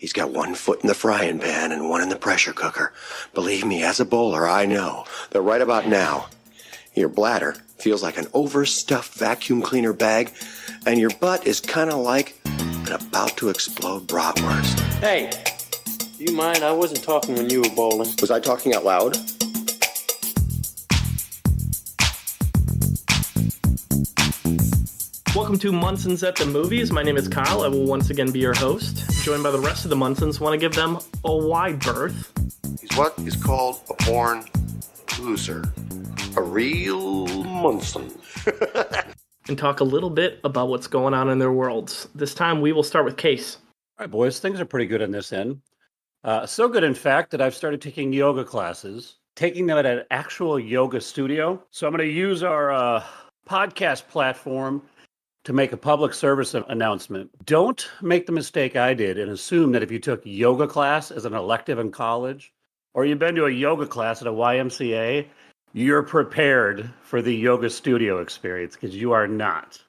He's got one foot in the frying pan and one in the pressure cooker. Believe me, as a bowler, I know that right about now, your bladder feels like an overstuffed vacuum cleaner bag, and your butt is kind of like an about to explode bratwurst. Hey, do you mind? I wasn't talking when you were bowling. Was I talking out loud? Welcome to Munson's at the Movies. My name is Kyle. I will once again be your host. Joined by the rest of the Munsons. Want to give them a wide berth. He's what is called a born loser. A real Munson. And talk a little bit about what's going on in their worlds. This time we will start with Case. All right, boys, things are pretty good on this end. So good, in fact, that I've started taking yoga classes, taking them at an actual yoga studio. So I'm going to use our podcast platform to make a public service announcement. Don't make the mistake I did and assume that if you took yoga class as an elective in college, or you've been to a yoga class at a YMCA, you're prepared for the yoga studio experience, because you are not.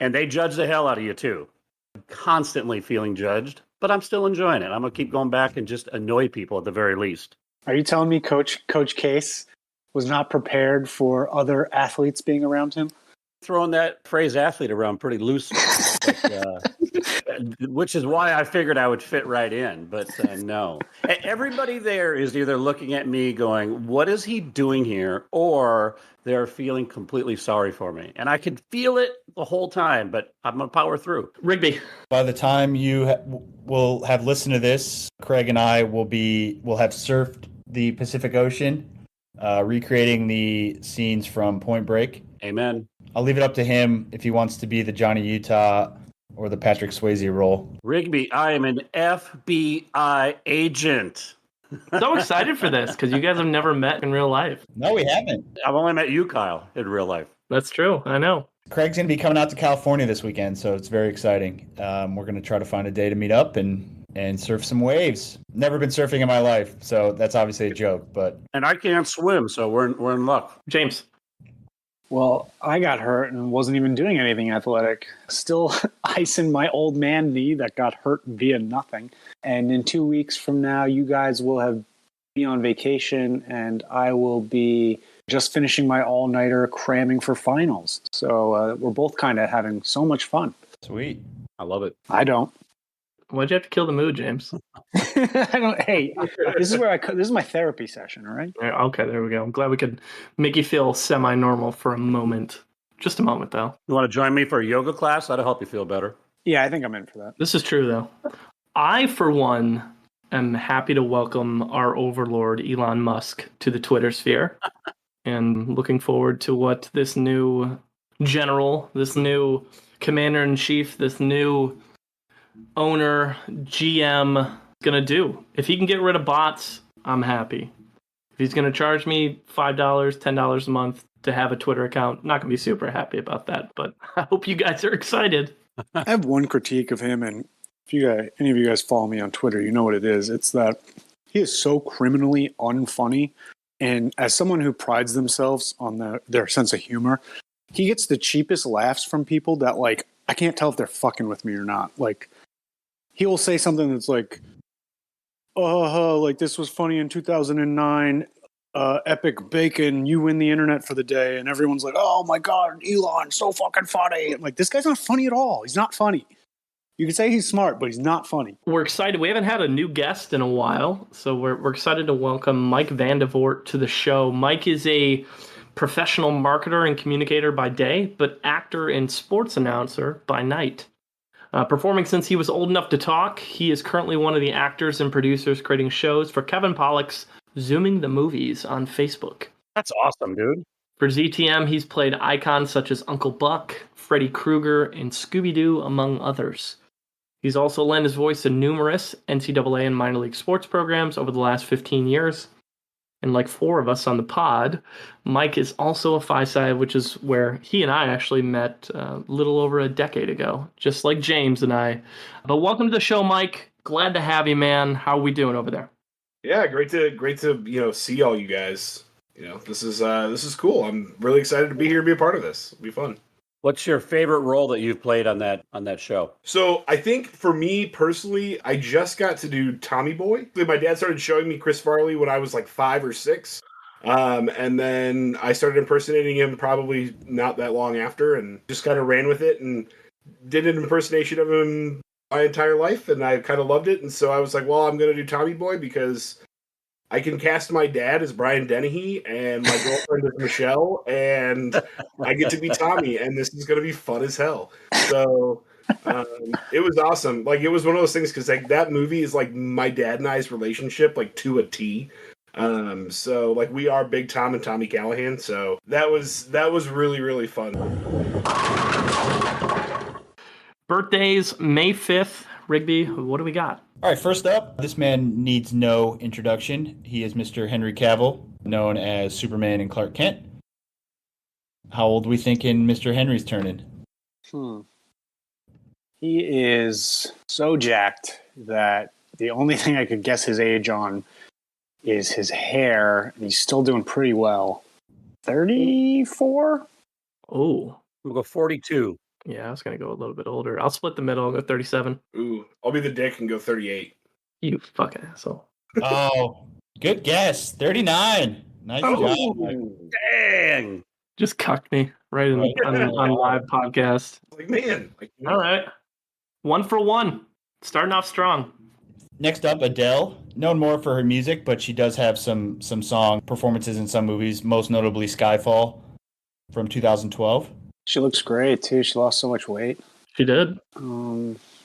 And they judge the hell out of you too. I'm constantly feeling judged, but I'm still enjoying it. I'm going to keep going back and just annoy people at the very least. Are you telling me Coach Case was not prepared for other athletes being around him? Throwing that phrase athlete around pretty loosely, which is why I figured I would fit right in. But no, everybody there is either looking at me going, what is he doing here? Or they're feeling completely sorry for me. And I could feel it the whole time, but I'm going to power through. Rigby. By the time you will have listened to this, Craig and I will have surfed the Pacific Ocean, recreating the scenes from Point Break. Amen. I'll leave it up to him if he wants to be the Johnny Utah or the Patrick Swayze role. Rigby, I am an FBI agent. So excited for this, because you guys have never met in real life. No, we haven't. I've only met you, Kyle, in real life. That's true. I know. Craig's going to be coming out to California this weekend, so it's very exciting. We're going to try to find a day to meet up and surf some waves. Never been surfing in my life, so that's obviously a joke. And I can't swim, so we're in luck. James. Well, I got hurt and wasn't even doing anything athletic. Still icing my old man knee that got hurt via nothing. And in 2 weeks from now, you guys will be on vacation, and I will be just finishing my all-nighter cramming for finals. So we're both kind of having so much fun. Sweet. I love it. I don't. Why'd you have to kill the mood, James? I don't. Hey, this is my therapy session. All right. Okay, there we go. I'm glad we could make you feel semi-normal for a moment. Just a moment, though. You want to join me for a yoga class? That'll help you feel better. Yeah, I think I'm in for that. This is true, though. I, for one, am happy to welcome our overlord, Elon Musk, to the Twitter sphere. And looking forward to what this new general, this new commander-in-chief, this new owner, GM, gonna do. If he can get rid of bots, I'm happy. If he's gonna charge me $5, $10 a month to have a Twitter account, not gonna be super happy about that, but I hope you guys are excited. I have one critique of him, and if any of you guys follow me on Twitter, you know what it is. It's that he is so criminally unfunny, and as someone who prides themselves on their sense of humor, he gets the cheapest laughs from people that, like, I can't tell if they're fucking with me or not. Like, he will say something that's like, like this was funny in 2009, epic bacon, you win the internet for the day. And everyone's like, oh my God, Elon, so fucking funny. And like, this guy's not funny at all. He's not funny. You can say he's smart, but he's not funny. We're excited. We haven't had a new guest in a while, so we're excited to welcome Mike Van de Voort to the show. Mike is a professional marketer and communicator by day, but actor and sports announcer by night. Performing since he was old enough to talk, he is currently one of the actors and producers creating shows for Kevin Pollak's Zooming the Movies on Facebook. That's awesome, dude. For ZTM, he's played icons such as Uncle Buck, Freddy Krueger, and Scooby-Doo, among others. He's also lent his voice to numerous NCAA and minor league sports programs over the last 15 years. And like four of us on the pod, Mike is also a Phi-Psi, which is where he and I actually met a little over a decade ago, just like James and I. But welcome to the show, Mike. Glad to have you, man. How are we doing over there? Yeah, great to see all you guys. This is cool. I'm really excited to be here and be a part of this. It'll be fun. What's your favorite role that you've played on that show? So I think for me personally, I just got to do Tommy Boy. My dad started showing me Chris Farley when I was like 5 or 6. And then I started impersonating him probably not that long after and just kind of ran with it and did an impersonation of him my entire life. And I kind of loved it. And so I was like, well, I'm going to do Tommy Boy because I can cast my dad as Brian Dennehy and my girlfriend is Michelle, and I get to be Tommy, and this is going to be fun as hell. So it was awesome. Like, it was one of those things because like that movie is like my dad and I's relationship, like to a T. So like we are big Tom and Tommy Callahan. So that was really, really fun. Birthdays, May 5th. Rigby, what do we got? All right, first up, this man needs no introduction. He is Mr. Henry Cavill, known as Superman and Clark Kent. How old we thinking Mr. Henry's turning? He is so jacked that the only thing I could guess his age on is his hair, and he's still doing pretty well. 34? Oh. I'm going to go 42. Yeah, I was going to go a little bit older. I'll split the middle. I'll go 37. Ooh, I'll be the dick and go 38. You fucking asshole. Oh, good guess. 39. Nice job, Mike. Dang. Just cucked me right on live podcast. Like, man. Like, All right. 1 for 1. Starting off strong. Next up, Adele. Known more for her music, but she does have some song performances in some movies, most notably Skyfall from 2012. She looks great, too. She lost so much weight. She did.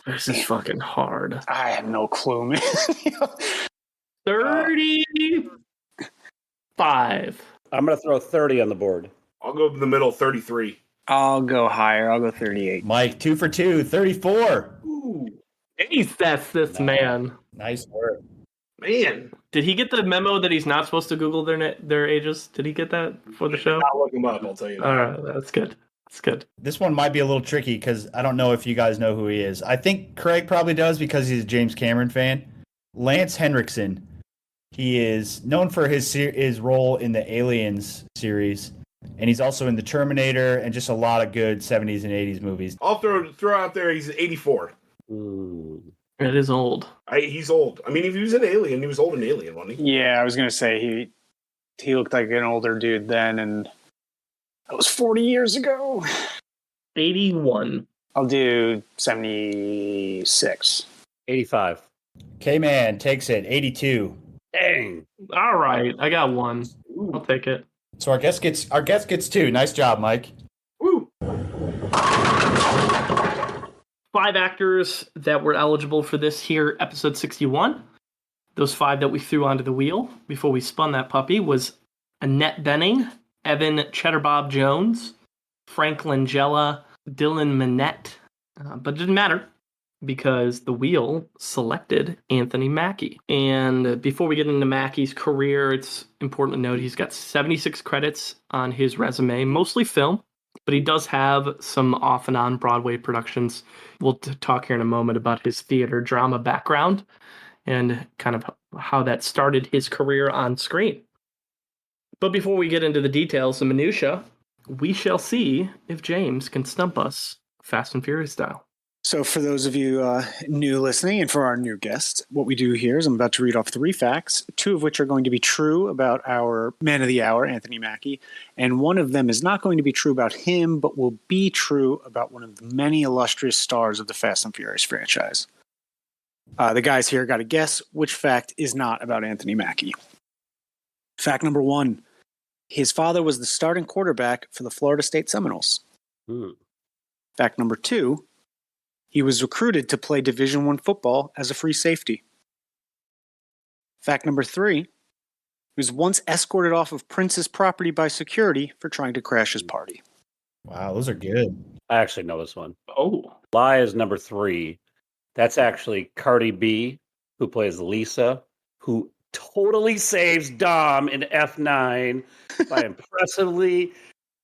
This is fucking hard. I have no clue, man. 35. I'm going to throw 30 on the board. I'll go in the middle, 33. I'll go higher. I'll go 38. Mike, 2 for 2, 34. Ooh, That's this man. Nice work. man. Did he get the memo that he's not supposed to Google their ages? Did he get that for the show? I'll look him up, I'll tell you that. All right, that's good. That's good. This one might be a little tricky because I don't know if you guys know who he is. I think Craig probably does because he's a James Cameron fan. Lance Henriksen. He is known for his role in the Aliens series, and he's also in the Terminator and just a lot of good 70s and 80s movies. I'll throw out there he's 84. Ooh. It is old. He's old. I mean, if he was an alien, he was old in Alien, wasn't he? Yeah, I was going to say he looked like an older dude then, and that was 40 years ago. 81. I'll do 76. 85. K-Man takes it, 82. Dang. All right, I got one. I'll take it. So our guest gets 2. Nice job, Mike. Woo! 5 actors that were eligible for this here, episode 61. Those 5 that we threw onto the wheel before we spun that puppy was Annette Bening, Evan Cheddarbob Jones, Frank Langella, Dylan Minette. But it didn't matter because the wheel selected Anthony Mackie. And before we get into Mackie's career, it's important to note he's got 76 credits on his resume, mostly film, but he does have some off and on Broadway productions. We'll talk here in a moment about his theater drama background and kind of how that started his career on screen. But before we get into the details, the minutia, we shall see if James can stump us Fast and Furious style. So for those of you new listening and for our new guests, what we do here is I'm about to read off 3 facts, 2 of which are going to be true about our man of the hour, Anthony Mackie, and one of them is not going to be true about him, but will be true about one of the many illustrious stars of the Fast and Furious franchise. The guys here got to guess which fact is not about Anthony Mackie. Fact number 1. His father was the starting quarterback for the Florida State Seminoles. Fact number 2. He was recruited to play Division I football as a free safety. Fact number 3. He was once escorted off of Prince's property by security for trying to crash his party. Wow, those are good. I actually know this one. Oh. Lie is number 3. That's actually Cardi B, who plays Lisa, who totally saves Dom in F9 by impressively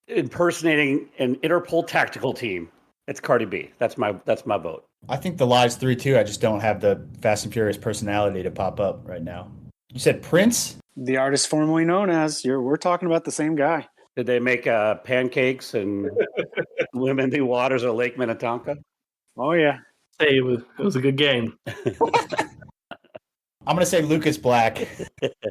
impersonating an Interpol tactical team. It's Cardi B. That's my vote. I think the lie's 3 too. I just don't have the Fast and Furious personality to pop up right now. You said Prince? The artist formerly known as, we're talking about the same guy. Did they make pancakes and swim in the waters of Lake Minnetonka? Oh yeah. Hey, it was a good game. I'm gonna say Lucas Black,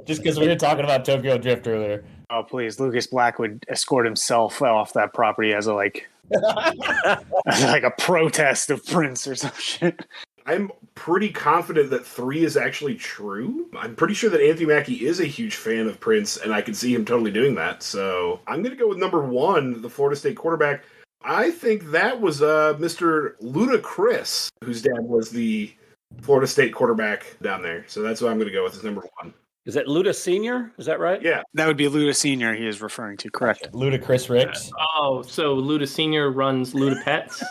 just because we were talking about Tokyo Drift earlier. Oh please, Lucas Black would escort himself off that property as a like a protest of Prince or some shit. I'm pretty confident that 3 is actually true. I'm pretty sure that Anthony Mackie is a huge fan of Prince, and I could see him totally doing that. So I'm going to go with number 1, the Florida State quarterback. I think that was Mr. Ludacris, whose dad was the Florida State quarterback down there. So that's what I'm going to go with as number 1. Is that Luda Senior? Is that right? Yeah. That would be Luda Senior he is referring to, correct. Ludacris Ricks. Oh, so Luda Senior runs Luda Pets,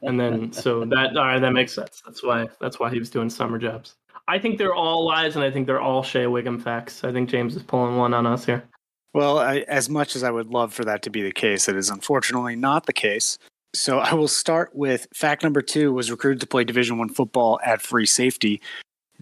and then so that all right, that makes sense. That's why he was doing summer jobs. I think they're all lies, and I think they're all Shea Wiggum facts. I think James is pulling one on us here. Well, as much as I would love for that to be the case, it is unfortunately not the case. So I will start with fact number 2 was recruited to play Division I football at free safety.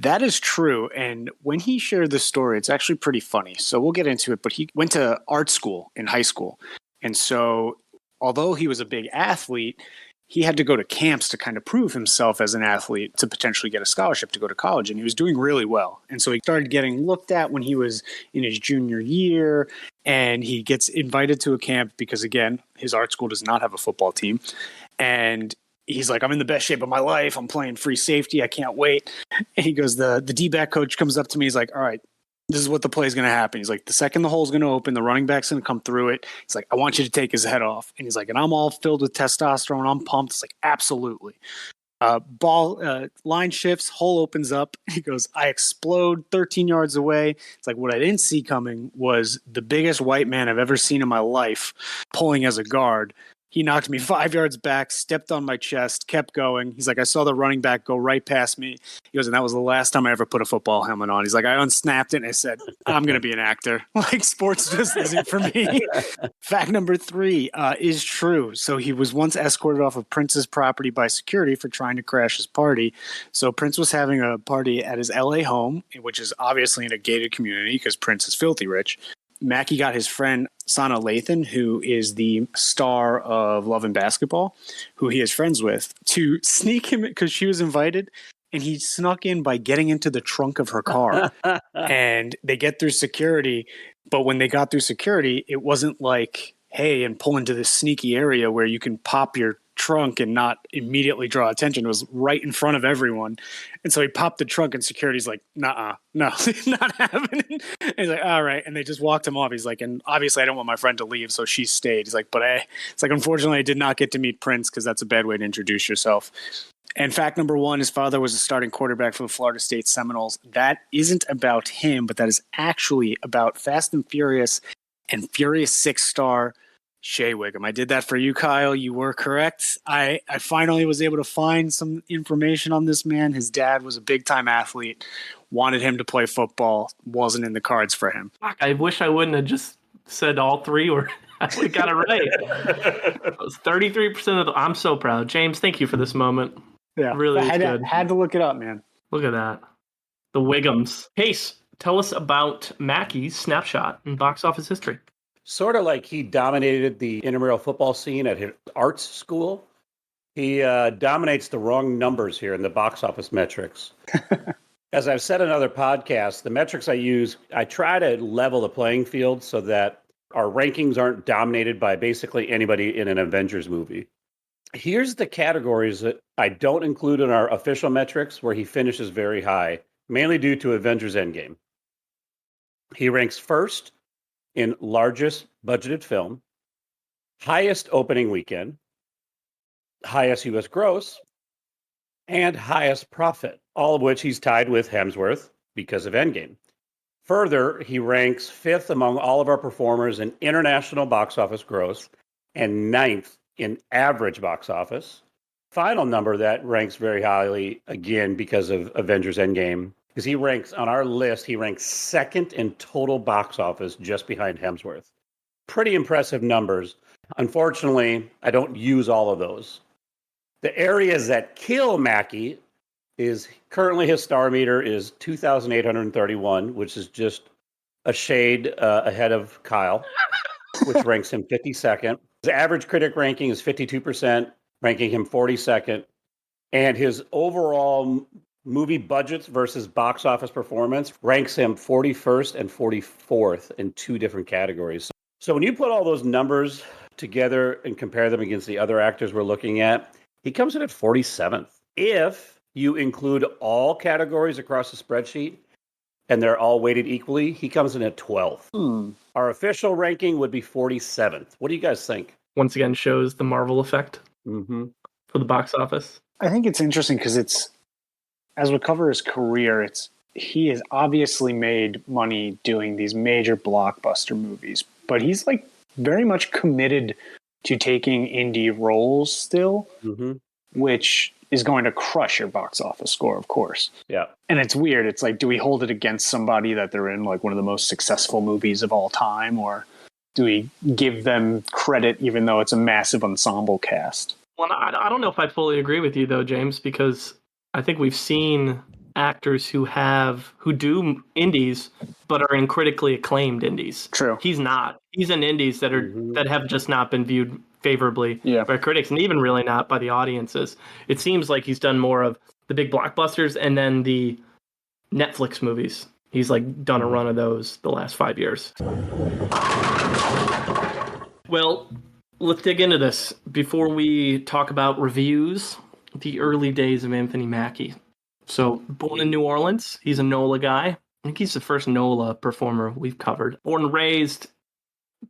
That is true. And when he shared this story, it's actually pretty funny. So we'll get into it. But he went to art school in high school. And so although he was a big athlete, he had to go to camps to kind of prove himself as an athlete to potentially get a scholarship to go to college. And he was doing really well. And so he started getting looked at when he was in his junior year. And he gets invited to a camp because, again, his art school does not have a football team. And he's like, I'm in the best shape of my life. I'm playing free safety. I can't wait. And he goes, the D-back coach comes up to me. He's like, all right, this is what the play is going to happen. He's like, the second the hole's going to open, the running back's going to come through it. He's like, I want you to take his head off. And he's like, and I'm all filled with testosterone. I'm pumped. It's like, absolutely. Line shifts, hole opens up. He goes, I explode 13 yards away. It's like, what I didn't see coming was the biggest white man I've ever seen in my life pulling as a guard. He knocked me 5 yards back, stepped on my chest, kept going. He's like, I saw the running back go right past me. He goes, and that was the last time I ever put a football helmet on. He's like, I unsnapped it and I said, I'm going to be an actor. Like, sports just isn't for me. Fact number 3 is true. So he was once escorted off of Prince's property by security for trying to crash his party. So Prince was having a party at his LA home, which is obviously in a gated community because Prince is filthy rich. Mackie got his friend Sana Lathan, who is the star of Love and Basketball, who he is friends with, to sneak him because she was invited, and he snuck in by getting into the trunk of her car. And they get through security, but when they got through security, it wasn't like, hey, and pull into this sneaky area where you can pop your trunk and not immediately draw attention. It was right in front of everyone. And so he popped the trunk and security's like, nah, no, not happening. And he's like, all right. And they just walked him off. He's like, and obviously I don't want my friend to leave. So she stayed. He's like, but it's like, unfortunately I did not get to meet Prince because that's a bad way to introduce yourself. And fact number 1, his father was a starting quarterback for the Florida State Seminoles. That isn't about him, but that is actually about Fast and Furious and Furious 6 star Shea Wiggum. I did that for you, Kyle. You were correct. I finally was able to find some information on this man. His dad was a big-time athlete, wanted him to play football, wasn't in the cards for him. Fuck, I wish I wouldn't have just said all 3 or we got it right. It was 33% of the... I'm so proud. James, thank you for this moment. Yeah, really I had to look it up, man. Look at that. The Wiggums. Case, tell us about Mackie's snapshot in box office history. Sort of like he dominated the intramural football scene at his arts school. He dominates the wrong numbers here in the box office metrics. As I've said in other podcasts, the metrics I use, I try to level the playing field so that our rankings aren't dominated by basically anybody in an Avengers movie. Here's the categories that I don't include in our official metrics where he finishes very high, mainly due to Avengers Endgame. He ranks first in largest budgeted film, highest opening weekend, highest U.S. gross, and highest profit, all of which he's tied with Hemsworth because of Endgame. Further, he ranks 5th among all of our performers in international box office gross and 9th in average box office. Final number that ranks very highly, again, because of Avengers Endgame, because he ranks on our list, he ranks 2nd in total box office just behind Hemsworth. Pretty impressive numbers. Unfortunately, I don't use all of those. The areas that kill Mackie is currently his star meter is 2,831, which is just a shade ahead of Kyle. which ranks him 52nd. His average critic ranking is 52%, ranking him 42nd. And his overall movie budgets versus box office performance ranks him 41st and 44th in 2 different categories. So when you put all those numbers together and compare them against the other actors we're looking at, he comes in at 47th. If you include all categories across the spreadsheet and they're all weighted equally, he comes in at 12th. Our official ranking would be 47th. What do you guys think? Once again, shows the Marvel effect Mm-hmm. for the box office. I think it's interesting because as we cover his career, he has obviously made money doing these major blockbuster movies, but he's like very much committed to taking indie roles still, which is going to crush your box office score, of course. Yeah. And it's weird. It's like, do we hold it against somebody that they're in like one of the most successful movies of all time, or do we give them credit even though it's a massive ensemble cast? Well, I don't know if I fully agree with you, though, James, because I think we've seen actors who do indies, but are in critically acclaimed indies. True. He's not. He's in indies that have just not been viewed favorably by critics, and even really not by the audiences. It seems like he's done more of the big blockbusters and then the Netflix movies. He's like done a run of those the last 5 years. Well, let's dig into this before we talk about reviews, the early days of Anthony Mackie. So, born in New Orleans, he's a NOLA guy. I think he's the first NOLA performer we've covered. Born and raised,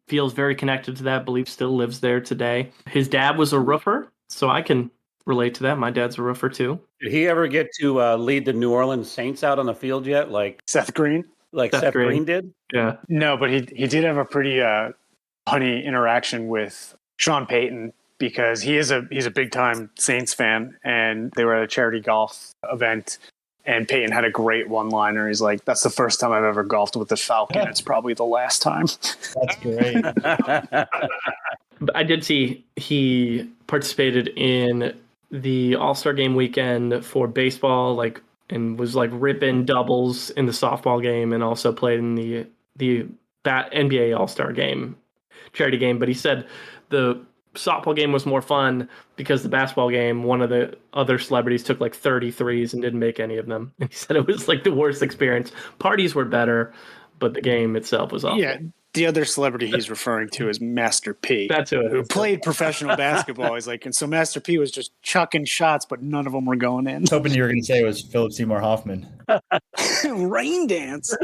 feels very connected to that, believes still lives there today. His dad was a roofer, so I can relate to that. My dad's a roofer too. Did he ever get to lead the New Orleans Saints out on the field yet? Like Seth Green? Like Seth Green did? Yeah. No, but he did have a pretty funny interaction with Sean Payton, because he's a big time Saints fan, and they were at a charity golf event, and Payton had a great one liner. He's like, "That's the first time I've ever golfed with the Falcon. It's probably the last time." That's great. I did see he participated in the All-Star game weekend for baseball, and was ripping doubles in the softball game, and also played in the NBA All-Star game, charity game. But he said the softball game was more fun because the basketball game, one of the other celebrities took 33s and didn't make any of them. And he said it was the worst experience. Parties were better, but the game itself was awful. Yeah, the other celebrity he's referring to is Master P. That's who played professional basketball. He's and so Master P was just chucking shots, but none of them were going in. I was hoping you were going to say it was Philip Seymour Hoffman. Rain dance.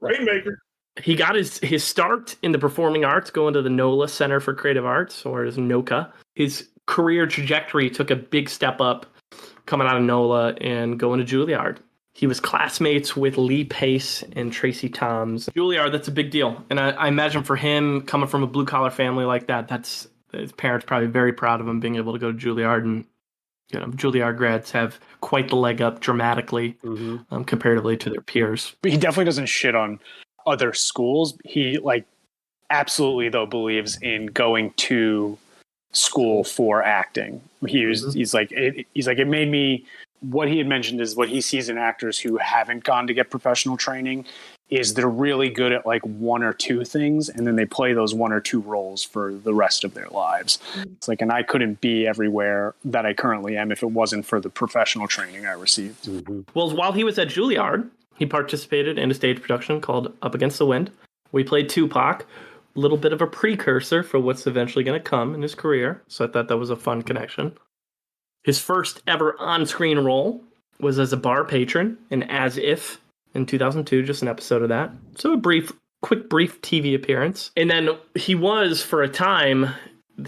Rainmaker. He got his start in the performing arts, going to the NOLA Center for Creative Arts, or as NOCA. His career trajectory took a big step up coming out of NOLA and going to Juilliard. He was classmates with Lee Pace and Tracy Toms. Juilliard, that's a big deal. And I imagine for him, coming from a blue-collar family like that, his parents probably very proud of him being able to go to Juilliard. And Juilliard grads have quite the leg up dramatically comparatively to their peers. But he definitely doesn't shit on other schools. He absolutely though believes in going to school for acting. He's like it made me, what he had mentioned is what he sees in actors who haven't gone to get professional training is they're really good at one or two things, and then they play those one or two roles for the rest of their lives. It's and I couldn't be everywhere that I currently am if it wasn't for the professional training I received. Well, while he was at Juilliard, he participated in a stage production called Up Against the Wind. We played Tupac, a little bit of a precursor for what's eventually going to come in his career. So I thought that was a fun connection. His first ever on-screen role was as a bar patron in As If in 2002, just an episode of that. So quick brief TV appearance. And then he was, for a time,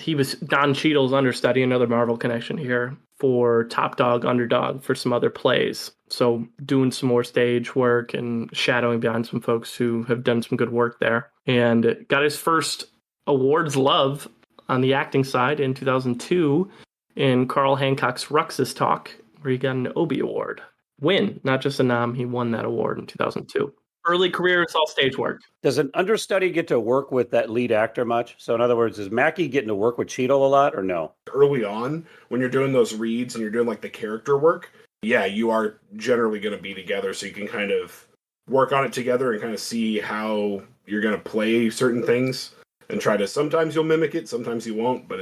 he was Don Cheadle's understudy, another Marvel connection here, for Top Dog, Underdog, for some other plays. So doing some more stage work and shadowing behind some folks who have done some good work there. And got his first awards love on the acting side in 2002 in Carl Hancock's Rux's Talk, where he got an Obie Award. Win, not just a nom, he won that award in 2002. Early career, it's all stage work. Does an understudy get to work with that lead actor much? So in other words, is Mackie getting to work with Cheadle a lot or no? Early on, when you're doing those reads and you're doing the character work, yeah, you are generally going to be together, so you can kind of work on it together and kind of see how you're going to play certain things. and try to. Sometimes you'll mimic it, sometimes you won't. But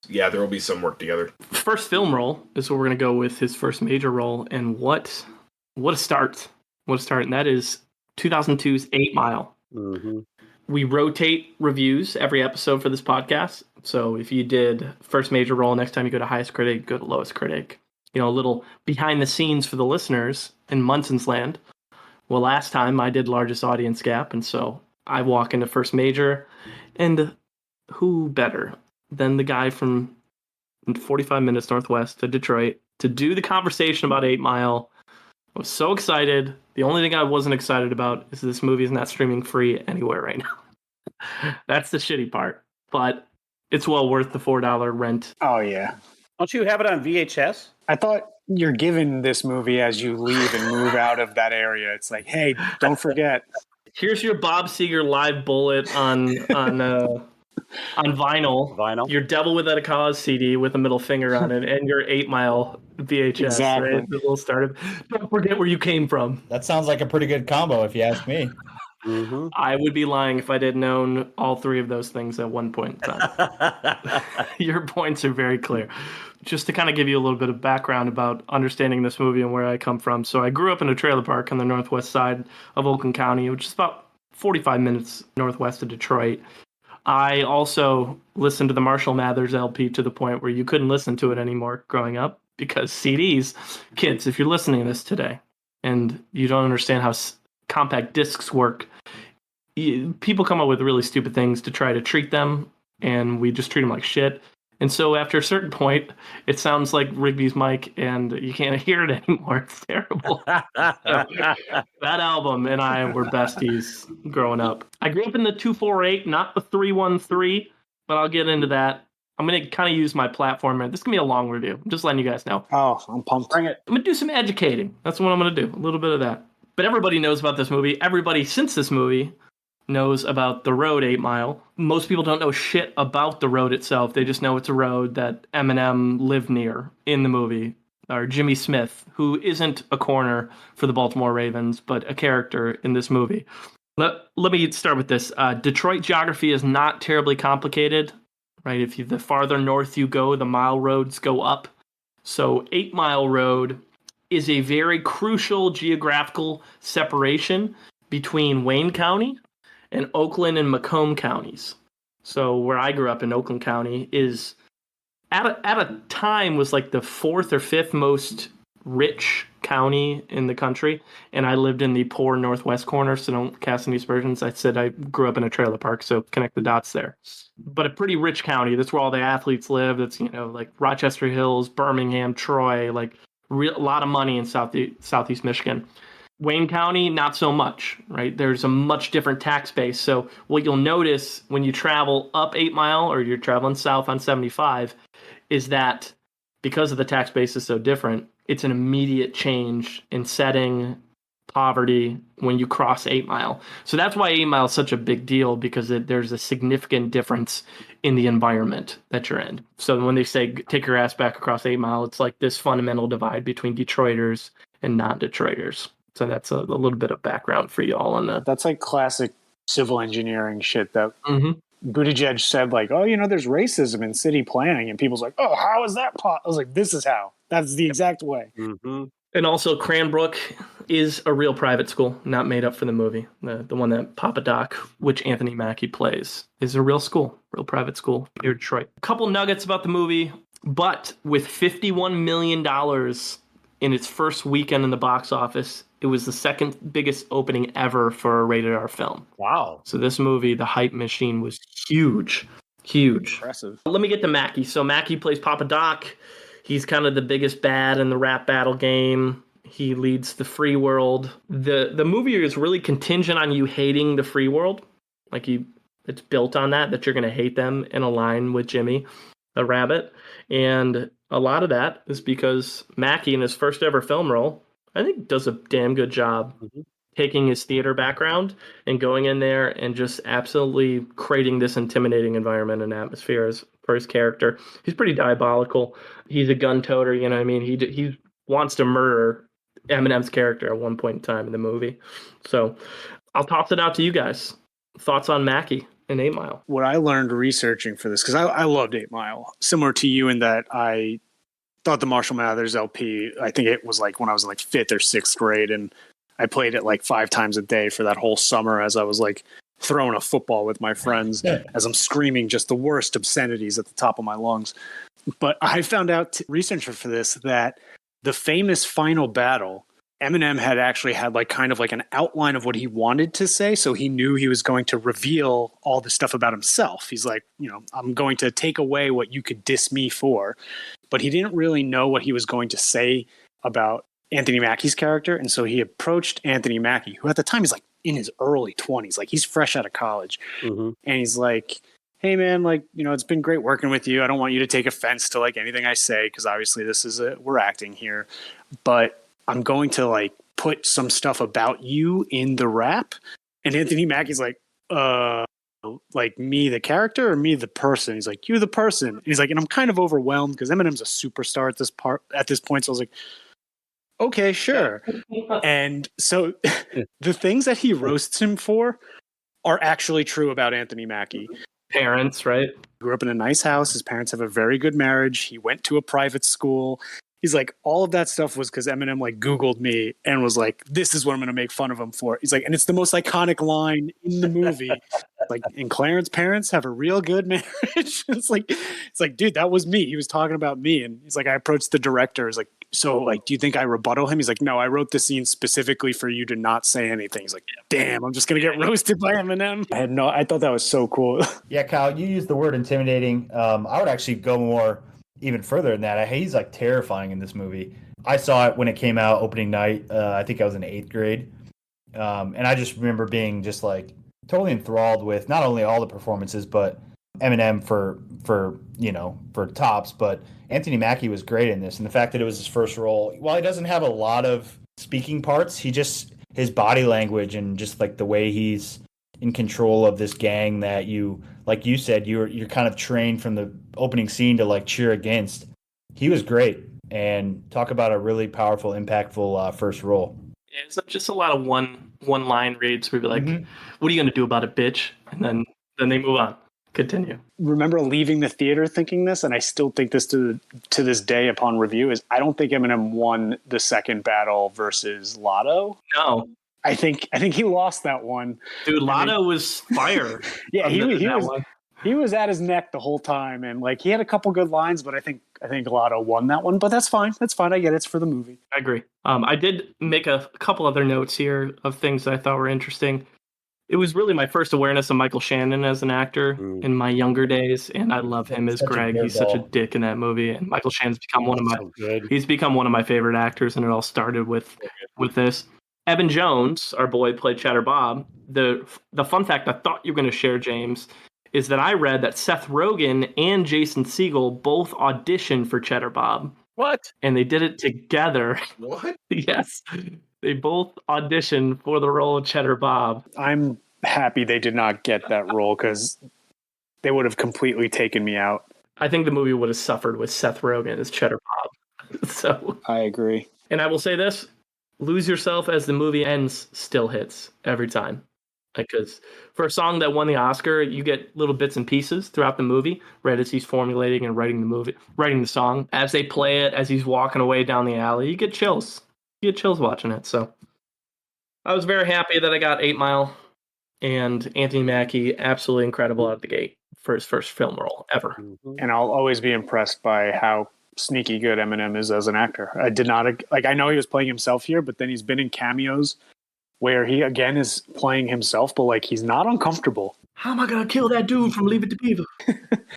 there will be some work together. First film role is what we're going to go with, his first major role, and what a start! What a start! And that is 2002's 8 Mile. Mm-hmm. We rotate reviews every episode for this podcast. So if you did first major role, next time you go to highest critic, go to lowest critic. A little behind the scenes for the listeners in Munson's land. Well, last time I did largest audience gap, and so I walk into first major, and who better than the guy from 45 minutes northwest of Detroit to do the conversation about 8 Mile. I was so excited. The only thing I wasn't excited about is this movie is not streaming free anywhere right now. That's the shitty part. But it's well worth the $4 rent. Oh, yeah. Don't you have it on VHS? I thought you're given this movie as you leave and move out of that area. It's like, hey, don't forget. Here's your Bob Seger live bullet on vinyl. Your Devil Without a Cause CD with a middle finger on it, and your 8 Mile VHS. Exactly. Right? The little startup. Don't forget where you came from. That sounds like a pretty good combo, if you ask me. Mm-hmm. I would be lying if I didn't own all three of those things at one point in time. Your points are very clear. Just to kind of give you a little bit of background about understanding this movie and where I come from. So I grew up in a trailer park on the northwest side of Oakland County, which is about 45 minutes northwest of Detroit. I also listened to the Marshall Mathers LP to the point where you couldn't listen to it anymore growing up because CDs, kids, if you're listening to this today and you don't understand how compact discs work, people come up with really stupid things to try to treat them, and we just treat them like shit. And so after a certain point, it sounds like Rigby's mic, and you can't hear it anymore. It's terrible. So, that album and I were besties growing up. I grew up in the 248, not the 313, but I'll get into that. I'm going to kind of use my platform. This is going to be a long review. I'm just letting you guys know. Oh, I'm pumped. Bring it. I'm going to do some educating. That's what I'm going to do. A little bit of that. But everybody knows about this movie. Everybody since this movie knows about the road 8 Mile. Most people don't know shit about the road itself. They just know it's a road that Eminem lived near in the movie. Or Jimmy Smith, who isn't a corner for the Baltimore Ravens, but a character in this movie. Let me start with this. Detroit geography is not terribly complicated, right? The farther north you go, the mile roads go up. So 8 Mile Road is a very crucial geographical separation between Wayne County and Oakland and Macomb counties. So where I grew up in Oakland County is at a time was like the fourth or fifth most rich county in the country. And I lived in the poor northwest corner, so don't cast any aspersions. I said I grew up in a trailer park, so connect the dots there. But a pretty rich county. That's where all the athletes live. That's, like Rochester Hills, Birmingham, Troy, like a lot of money in Southeast Michigan. Wayne County, not so much, right? There's a much different tax base. So what you'll notice when you travel up 8 Mile or you're traveling south on 75 is that because of the tax base is so different, it's an immediate change in setting, poverty when you cross 8 Mile. So that's why 8 Mile is such a big deal, because there's a significant difference in the environment that you're in. So when they say take your ass back across 8 Mile, it's like this fundamental divide between Detroiters and non-Detroiters. So that's a little bit of background for you all on that. That's like classic civil engineering shit that Buttigieg said, like, oh, there's racism in city planning. And people's like, oh, how is that I was like, this is how. That's the exact way. Mm-hmm. And also Cranbrook is a real private school, not made up for the movie. The one that Papa Doc, which Anthony Mackie plays, is a real school, real private school near Detroit. A couple nuggets about the movie, but with $51 million in its first weekend in the box office, it was the second biggest opening ever for a rated R film. Wow. So this movie, the hype machine, was huge. Huge. Impressive. Let me get to Mackie. So Mackie plays Papa Doc. He's kind of the biggest bad in the rap battle game. He leads the free world. The movie is really contingent on you hating the free world. Like it's built on that you're going to hate them and align with Jimmy, the rabbit. And a lot of that is because Mackie, in his first ever film role, I think does a damn good job taking his theater background and going in there and just absolutely creating this intimidating environment and atmosphere for his character. He's pretty diabolical. He's a gun toter, you know what I mean? He wants to murder Eminem's character at one point in time in the movie. So I'll toss it out to you guys. Thoughts on Mackie in 8 Mile? What I learned researching for this, because I loved 8 Mile, similar to you in that I thought the Marshall Mathers LP, I think it was like when I was in like 5th or 6th grade, and I played it like 5 times a day for that whole summer as I was like throwing a football with my friends as I'm screaming just the worst obscenities at the top of my lungs. But I found out, researching for this, that the famous final battle, Eminem had actually had like kind of like an outline of what he wanted to say. So he knew he was going to reveal all the stuff about himself. He's like, I'm going to take away what you could diss me for. But he didn't really know what he was going to say about Anthony Mackie's character. And so he approached Anthony Mackie, who at the time is like in his early 20s, like he's fresh out of college. Mm-hmm. And he's like, hey man, like, it's been great working with you. I don't want you to take offense to like anything I say, because obviously this is we're acting here. But I'm going to like put some stuff about you in the rap. And Anthony Mackie's like, like me, the character, or me, the person? He's like, you, the person. And he's like, and I'm kind of overwhelmed because Eminem's a superstar at this point. So I was like, okay, sure. And so the things that he roasts him for are actually true about Anthony Mackie. Parents, right? Grew up in a nice house. His parents have a very good marriage. He went to a private school. He's like, all of that stuff was because Eminem like Googled me and was like, this is what I'm going to make fun of him for. He's like, and it's the most iconic line in the movie. Like, and Clarence's parents have a real good marriage. It's like, dude, that was me. He was talking about me. And he's like, I approached the director. He's like, so like, do you think I rebuttal him? He's like, no, I wrote the scene specifically for you to not say anything. He's like, damn, I'm just going to get roasted by Eminem. I thought that was so cool. Yeah, Kyle, you used the word intimidating. I would actually go more even further than that. He's like terrifying in this movie. I saw it when it came out opening night. I think I was in 8th grade. And I just remember being just like totally enthralled with not only all the performances, but Eminem for tops, but Anthony Mackie was great in this. And the fact that it was his first role, while he doesn't have a lot of speaking parts, his body language and just like the way he's in control of this gang that like you said, you're kind of trained from the opening scene to like cheer against. He was great, and talk about a really powerful, impactful first role. Yeah, it's just a lot of one line reads where you're like, what are you going to do about it, bitch? And then they move on. Continue. Remember leaving the theater thinking this, and I still think this to this day upon review, is I don't think Eminem won the second battle versus Lotto. No. I think he lost that one. Dude, Lotto was fire. Yeah, he was at his neck the whole time, and like he had a couple good lines, but I think Lotto won that one. But that's fine. That's fine. I get it. It's for the movie. I agree. I did make a couple other notes here of things that I thought were interesting. It was really my first awareness of Michael Shannon as an actor in my younger days, and I love him as Greg. He's such a dick in that movie, and Michael Shannon's become one of my favorite actors, and it all started with this. Evan Jones, our boy, played Cheddar Bob. The fun fact I thought you were going to share, James, is that I read that Seth Rogen and Jason Segel both auditioned for Cheddar Bob. What? And they did it together. What? Yes. They both auditioned for the role of Cheddar Bob. I'm happy they did not get that role because they would have completely taken me out. I think the movie would have suffered with Seth Rogen as Cheddar Bob. So I agree. And I will say this. Lose Yourself as the movie ends still hits every time. Because for a song that won the Oscar, you get little bits and pieces throughout the movie, right as he's formulating and writing the song. As they play it, as he's walking away down the alley, you get chills. You get chills watching it. So I was very happy that I got 8 Mile, and Anthony Mackie, absolutely incredible out of the gate for his first film role ever. And I'll always be impressed by how sneaky good Eminem is as an actor. I did not I know he was playing himself here, but then he's been in cameos where he again is playing himself, but like he's not uncomfortable. How am I gonna kill that dude from Leave It to Beaver?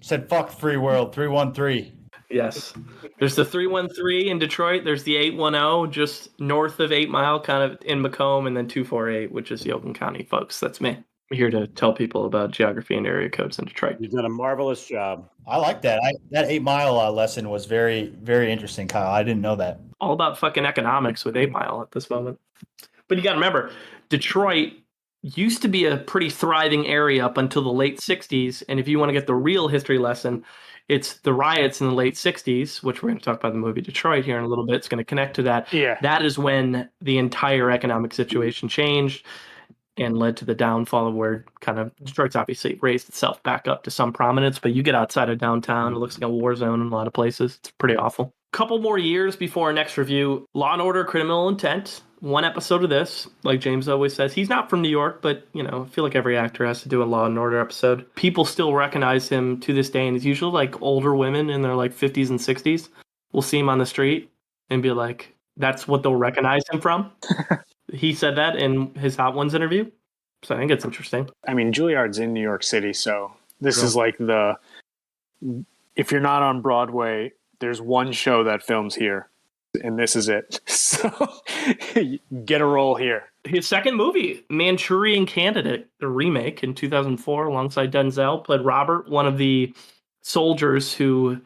Said fuck free world 313. Yes, there's the 313 in Detroit. There's the 810 just north of 8 Mile, kind of in Macomb, and then 248, which is Yoakum County, folks. That's me. I'm here to tell people about geography and area codes in Detroit. You've done a marvelous job. I like that. That 8 Mile lesson was very, very interesting, Kyle. I didn't know that. All about fucking economics with 8 Mile at this moment. But you got to remember, Detroit used to be a pretty thriving area up until the late 60s. And if you want to get the real history lesson, it's the riots in the late 60s, which we're going to talk about in the movie Detroit here in a little bit. It's going to connect to that. Yeah. That is when the entire economic situation changed. and led to the downfall of where kind of Detroit's obviously raised itself back up to some prominence, but you get outside of downtown, it looks like a war zone in a lot of places. It's pretty awful. Couple more years before our next review, Law and Order: Criminal Intent. One episode of this, like James always says, he's not from New York, but I feel like every actor has to do a Law and Order episode. People still recognize him to this day, and it's usually like older women in their like 50s and 60s will see him on the street and be like, that's what they'll recognize him from. He said that in his Hot Ones interview, so I think it's interesting. I mean, Juilliard's in New York City, so this is like if you're not on Broadway, there's one show that films here, and this is it. So get a role here. His second movie, Manchurian Candidate, the remake in 2004, alongside Denzel, played Robert, one of the soldiers who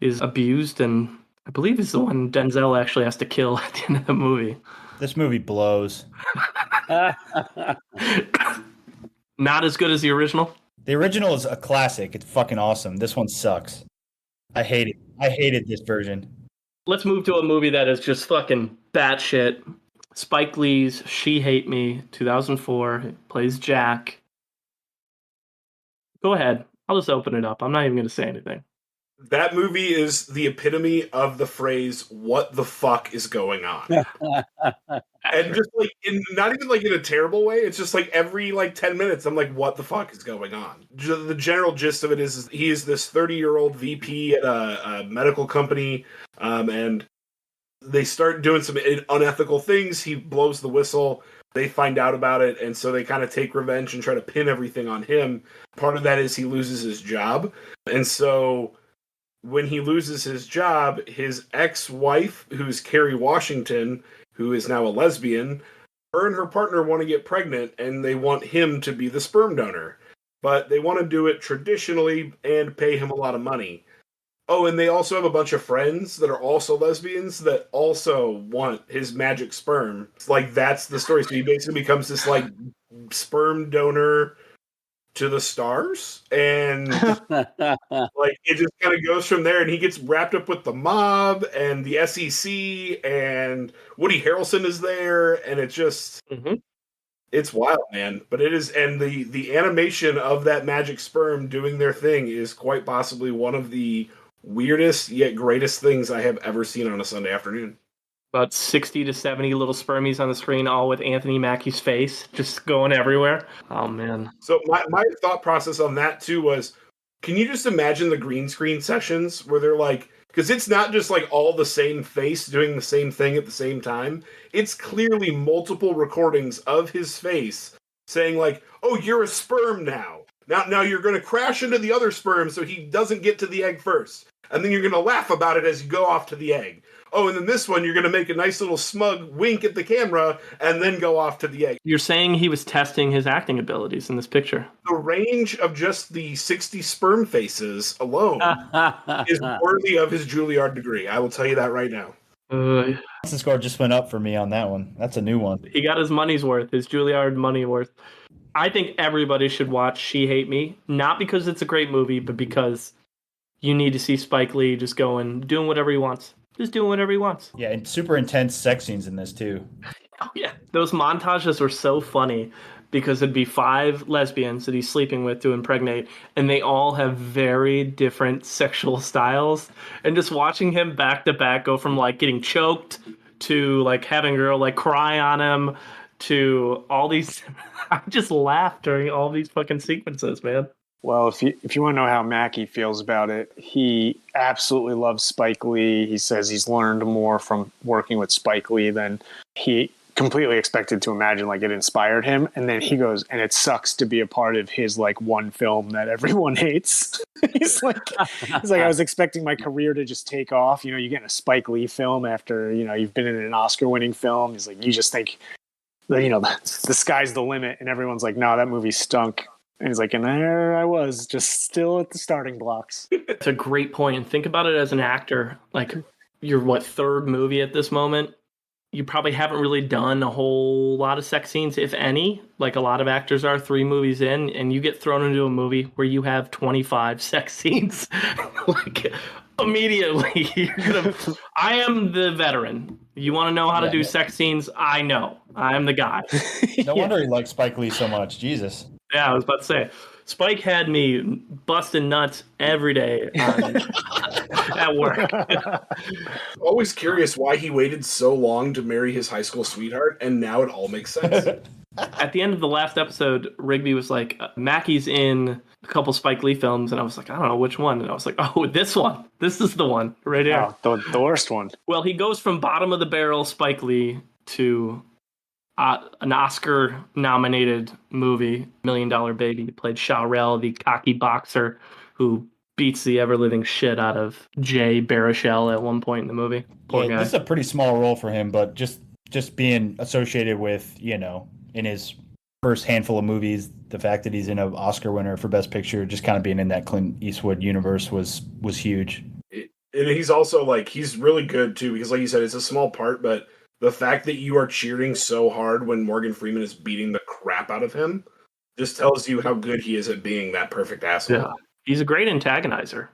is abused, and I believe is the one Denzel actually has to kill at the end of the movie. This movie blows. Not as good as the original. The original is a classic. It's fucking awesome. This one sucks. I hate it. I hated this version. Let's move to a movie that is just fucking batshit. Spike Lee's She Hate Me, 2004. It plays Jack. Go ahead. I'll just open it up. I'm not even going to say anything. That movie is the epitome of the phrase, what the fuck is going on? And just like, not even like in a terrible way. It's just like every like 10 minutes, I'm like, what the fuck is going on? The general gist of it is he is this 30-year-old VP at a medical company, and they start doing some unethical things. He blows the whistle. They find out about it, and so they kind of take revenge and try to pin everything on him. Part of that is he loses his job, and so when he loses his job, his ex-wife, who's Kerry Washington, who is now a lesbian, her and her partner want to get pregnant, and they want him to be the sperm donor. But they want to do it traditionally and pay him a lot of money. Oh, and they also have a bunch of friends that are also lesbians that also want his magic sperm. It's like, that's the story. So he basically becomes this, like, sperm donor to the stars, and like it just kind of goes from there, and he gets wrapped up with the mob and the SEC, and Woody Harrelson is there, and it's just it's wild, man. But it is, and the animation of that magic sperm doing their thing is quite possibly one of the weirdest yet greatest things I have ever seen on a Sunday afternoon. About 60 to 70 little spermies on the screen, all with Anthony Mackie's face just going everywhere. Oh, man. So my thought process on that, too, was, can you just imagine the green screen sessions where they're like, because it's not just like all the same face doing the same thing at the same time. It's clearly multiple recordings of his face saying like, oh, you're a sperm now. Now you're going to crash into the other sperm so he doesn't get to the egg first. And then you're going to laugh about it as you go off to the egg. Oh, and then this one, you're going to make a nice little smug wink at the camera and then go off to the egg. You're saying he was testing his acting abilities in this picture. The range of just the 60 sperm faces alone is worthy of his Juilliard degree. I will tell you that right now. The score just went up for me on that one. That's a new one. He got his money's worth, his Juilliard money worth. I think everybody should watch She Hate Me, not because it's a great movie, but because you need to see Spike Lee just doing whatever he wants. Just doing whatever he wants. Yeah, and super intense sex scenes in this, too. Oh, yeah. Those montages were so funny because it'd be 5 lesbians that he's sleeping with to impregnate, and they all have very different sexual styles. And just watching him back to back go from, like, getting choked to, like, having a girl, like, cry on him to all these... I just laughed during all these fucking sequences, man. Well, if you want to know how Mackie feels about it, he absolutely loves Spike Lee. He says he's learned more from working with Spike Lee than he completely expected to imagine. Like, it inspired him. And then he goes, and it sucks to be a part of his, like, one film that everyone hates. he's like, I was expecting my career to just take off. You know, you get in a Spike Lee film after, you know, you've been in an Oscar-winning film. He's like, you just think, you know, the sky's the limit. And everyone's like, no, that movie stunk. And he's like, and there I was, just still at the starting blocks. It's a great point. And think about it as an actor. Like, your, third movie at this moment? You probably haven't really done a whole lot of sex scenes, if any. Like a lot of actors are 3 movies in, and you get thrown into a movie where you have 25 sex scenes. Like, immediately, I am the veteran. You want to know how to do sex scenes? I know. I'm the guy. No wonder he likes Spike Lee so much. Jesus. Yeah, I was about to say. Spike had me busting nuts every day at work. Always curious why he waited so long to marry his high school sweetheart, and now it all makes sense. At the end of the last episode, Rigby was like, Mackie's in a couple Spike Lee films, and I was like, I don't know which one. And I was like, oh, this one. This is the one right here. Oh, the worst one. Well, he goes from bottom of the barrel Spike Lee to an Oscar-nominated movie, $1 Million Baby. He played Shao-Rel, the cocky boxer who beats the ever-living shit out of Jay Baruchel at one point in the movie. Poor guy. This is a pretty small role for him, but just being associated with, in his first handful of movies, the fact that he's in an Oscar winner for Best Picture, just kind of being in that Clint Eastwood universe was huge. And he's also he's really good too, because like you said, it's a small part, but the fact that you are cheering so hard when Morgan Freeman is beating the crap out of him just tells you how good he is at being that perfect asshole. Yeah. He's a great antagonizer.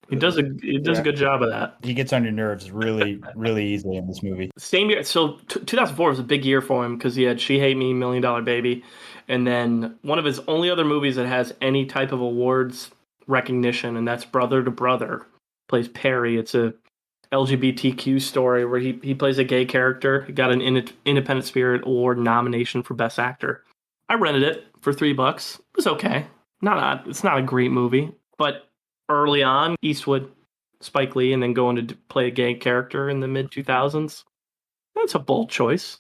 He does a good job of that. He gets on your nerves really, really easily in this movie. Same year, so 2004 was a big year for him because he had She Hate Me, $1 Million Baby, and then one of his only other movies that has any type of awards recognition, and that's Brother to Brother. Plays Perry. It's a LGBTQ story where he plays a gay character. He got an Independent Spirit Award nomination for Best Actor. I rented it for $3. It was okay. It's not a great movie, but early on, Eastwood, Spike Lee, and then going to play a gay character in the mid-2000s, that's a bold choice.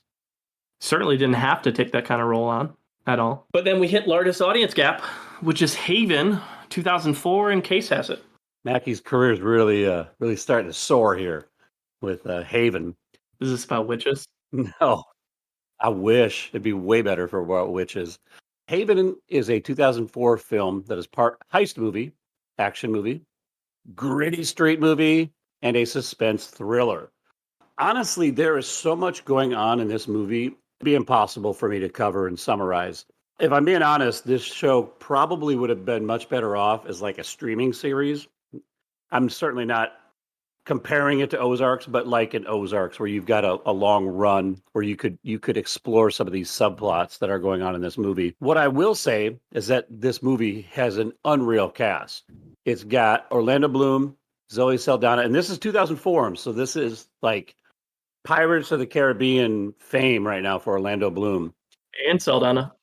Certainly didn't have to take that kind of role on at all. But then we hit largest audience gap, which is Haven, 2004, and Case has it. Mackie's career is really starting to soar here with Haven. Is this about witches? No, I wish it'd be way better for about witches. Haven is a 2004 film that is part heist movie, action movie, gritty street movie, and a suspense thriller. Honestly, there is so much going on in this movie, it'd be impossible for me to cover and summarize. If I'm being honest, this show probably would have been much better off as like a streaming series. I'm certainly not comparing it to Ozarks, but like in Ozarks, where you've got a long run where you could explore some of these subplots that are going on in this movie. What I will say is that this movie has an unreal cast. It's got Orlando Bloom, Zoe Saldana, and this is 2004, so this is like Pirates of the Caribbean fame right now for Orlando Bloom. And Saldana.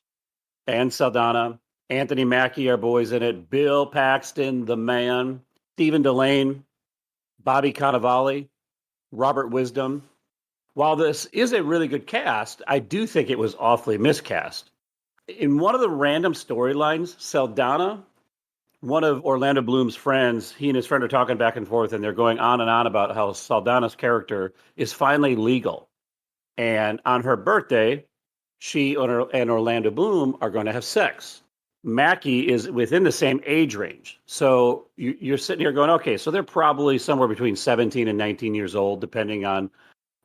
Anthony Mackie, our boys in it. Bill Paxton, the man. Stephen Delane, Bobby Cannavale, Robert Wisdom. While this is a really good cast, I do think it was awfully miscast. In one of the random storylines, Saldana, one of Orlando Bloom's friends, he and his friend are talking back and forth, and they're going on and on about how Saldana's character is finally legal. And on her birthday, she and Orlando Bloom are going to have sex. Mackie is within the same age range. So you're sitting here going, okay, so they're probably somewhere between 17 and 19 years old, depending on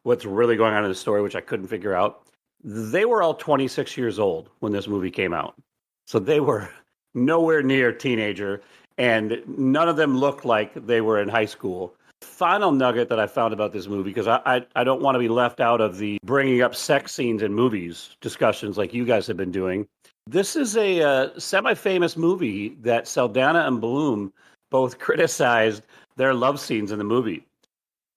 what's really going on in the story, which I couldn't figure out. They were all 26 years old when this movie came out. So they were nowhere near teenager, and none of them looked like they were in high school. Final nugget that I found about this movie, because I don't want to be left out of the bringing up sex scenes in movies discussions like you guys have been doing. This is a semi-famous movie that Saldana and Bloom both criticized their love scenes in the movie.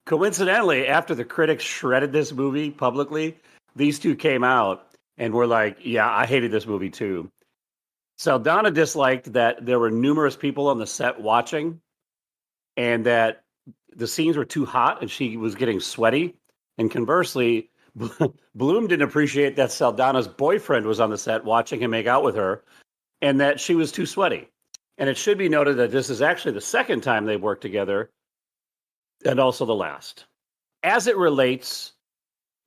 Coincidentally, after the critics shredded this movie publicly, these two came out and were like, yeah, I hated this movie too. Saldana disliked that there were numerous people on the set watching and that the scenes were too hot and she was getting sweaty. And conversely, Bloom didn't appreciate that Saldana's boyfriend was on the set watching him make out with her and that she was too sweaty. And it should be noted that this is actually the second time they've worked together and also the last. As it relates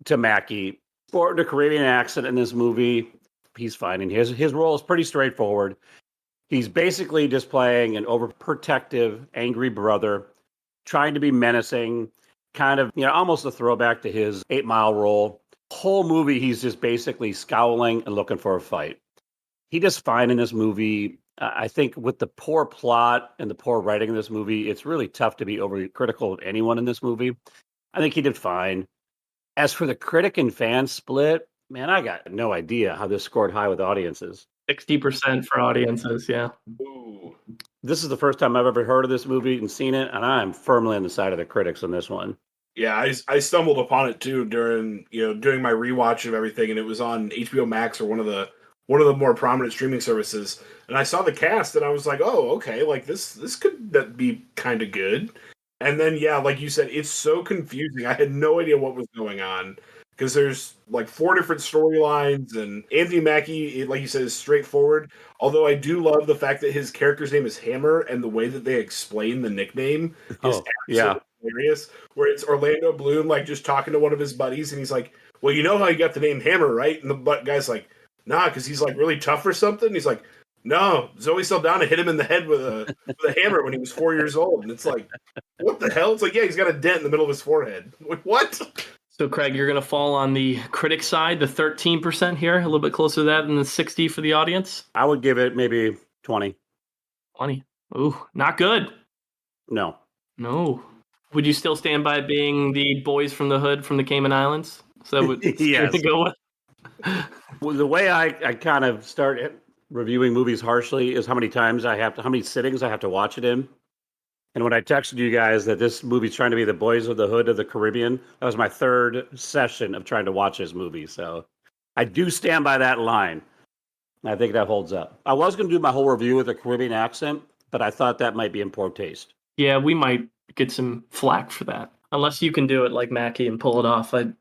to Mackie, sporting a Caribbean accent in this movie, he's fine. And his role is pretty straightforward. He's basically just playing an overprotective, angry brother, trying to be menacing, kind of, almost a throwback to his 8 Mile role. Whole movie, he's just basically scowling and looking for a fight. He does fine in this movie. I think with the poor plot and the poor writing in this movie, it's really tough to be overly critical of anyone in this movie. I think he did fine. As for the critic and fan split, Man, I got no idea how this scored high with audiences. 60% for audiences, yeah. Ooh. This is the first time I've ever heard of this movie and seen it, and I'm firmly on the side of the critics on this one. Yeah, I stumbled upon it too during my rewatch of everything, and it was on HBO Max or one of the more prominent streaming services. And I saw the cast, and I was like, oh, okay, like this could be kind of good. And then yeah, like you said, it's so confusing. I had no idea what was going on because there's like 4 different storylines, and Anthony Mackie, like you said, is straightforward. Although I do love the fact that his character's name is Hammer, and the way that they explain the nickname is absolutely hilarious. Where it's Orlando Bloom like just talking to one of his buddies, and he's like, "Well, you know how you got the name Hammer, right?" And the guy's like, "Nah, because he's like really tough or something." And he's like, "No, Zoe Saldana hit him in the head with a hammer when he was 4 years old." And it's like, what the hell? It's like, yeah, he's got a dent in the middle of his forehead. Like, what? So, Craig, you're going to fall on the critic side, the 13% here, a little bit closer to that than the 60 for the audience. I would give it maybe 20. 20. Ooh, not good. No. Would you still stand by it being the boys from the hood from the Cayman Islands? So would yes. Go with? Well, the way I kind of start reviewing movies harshly is how many sittings I have to watch it in. And when I texted you guys that this movie's trying to be the Boys of the Hood of the Caribbean, that was my 3rd session of trying to watch this movie. So I do stand by that line. I think that holds up. I was going to do my whole review with a Caribbean accent, but I thought that might be in poor taste. Yeah, we might get some flack for that. Unless you can do it like Mackie and pull it off. But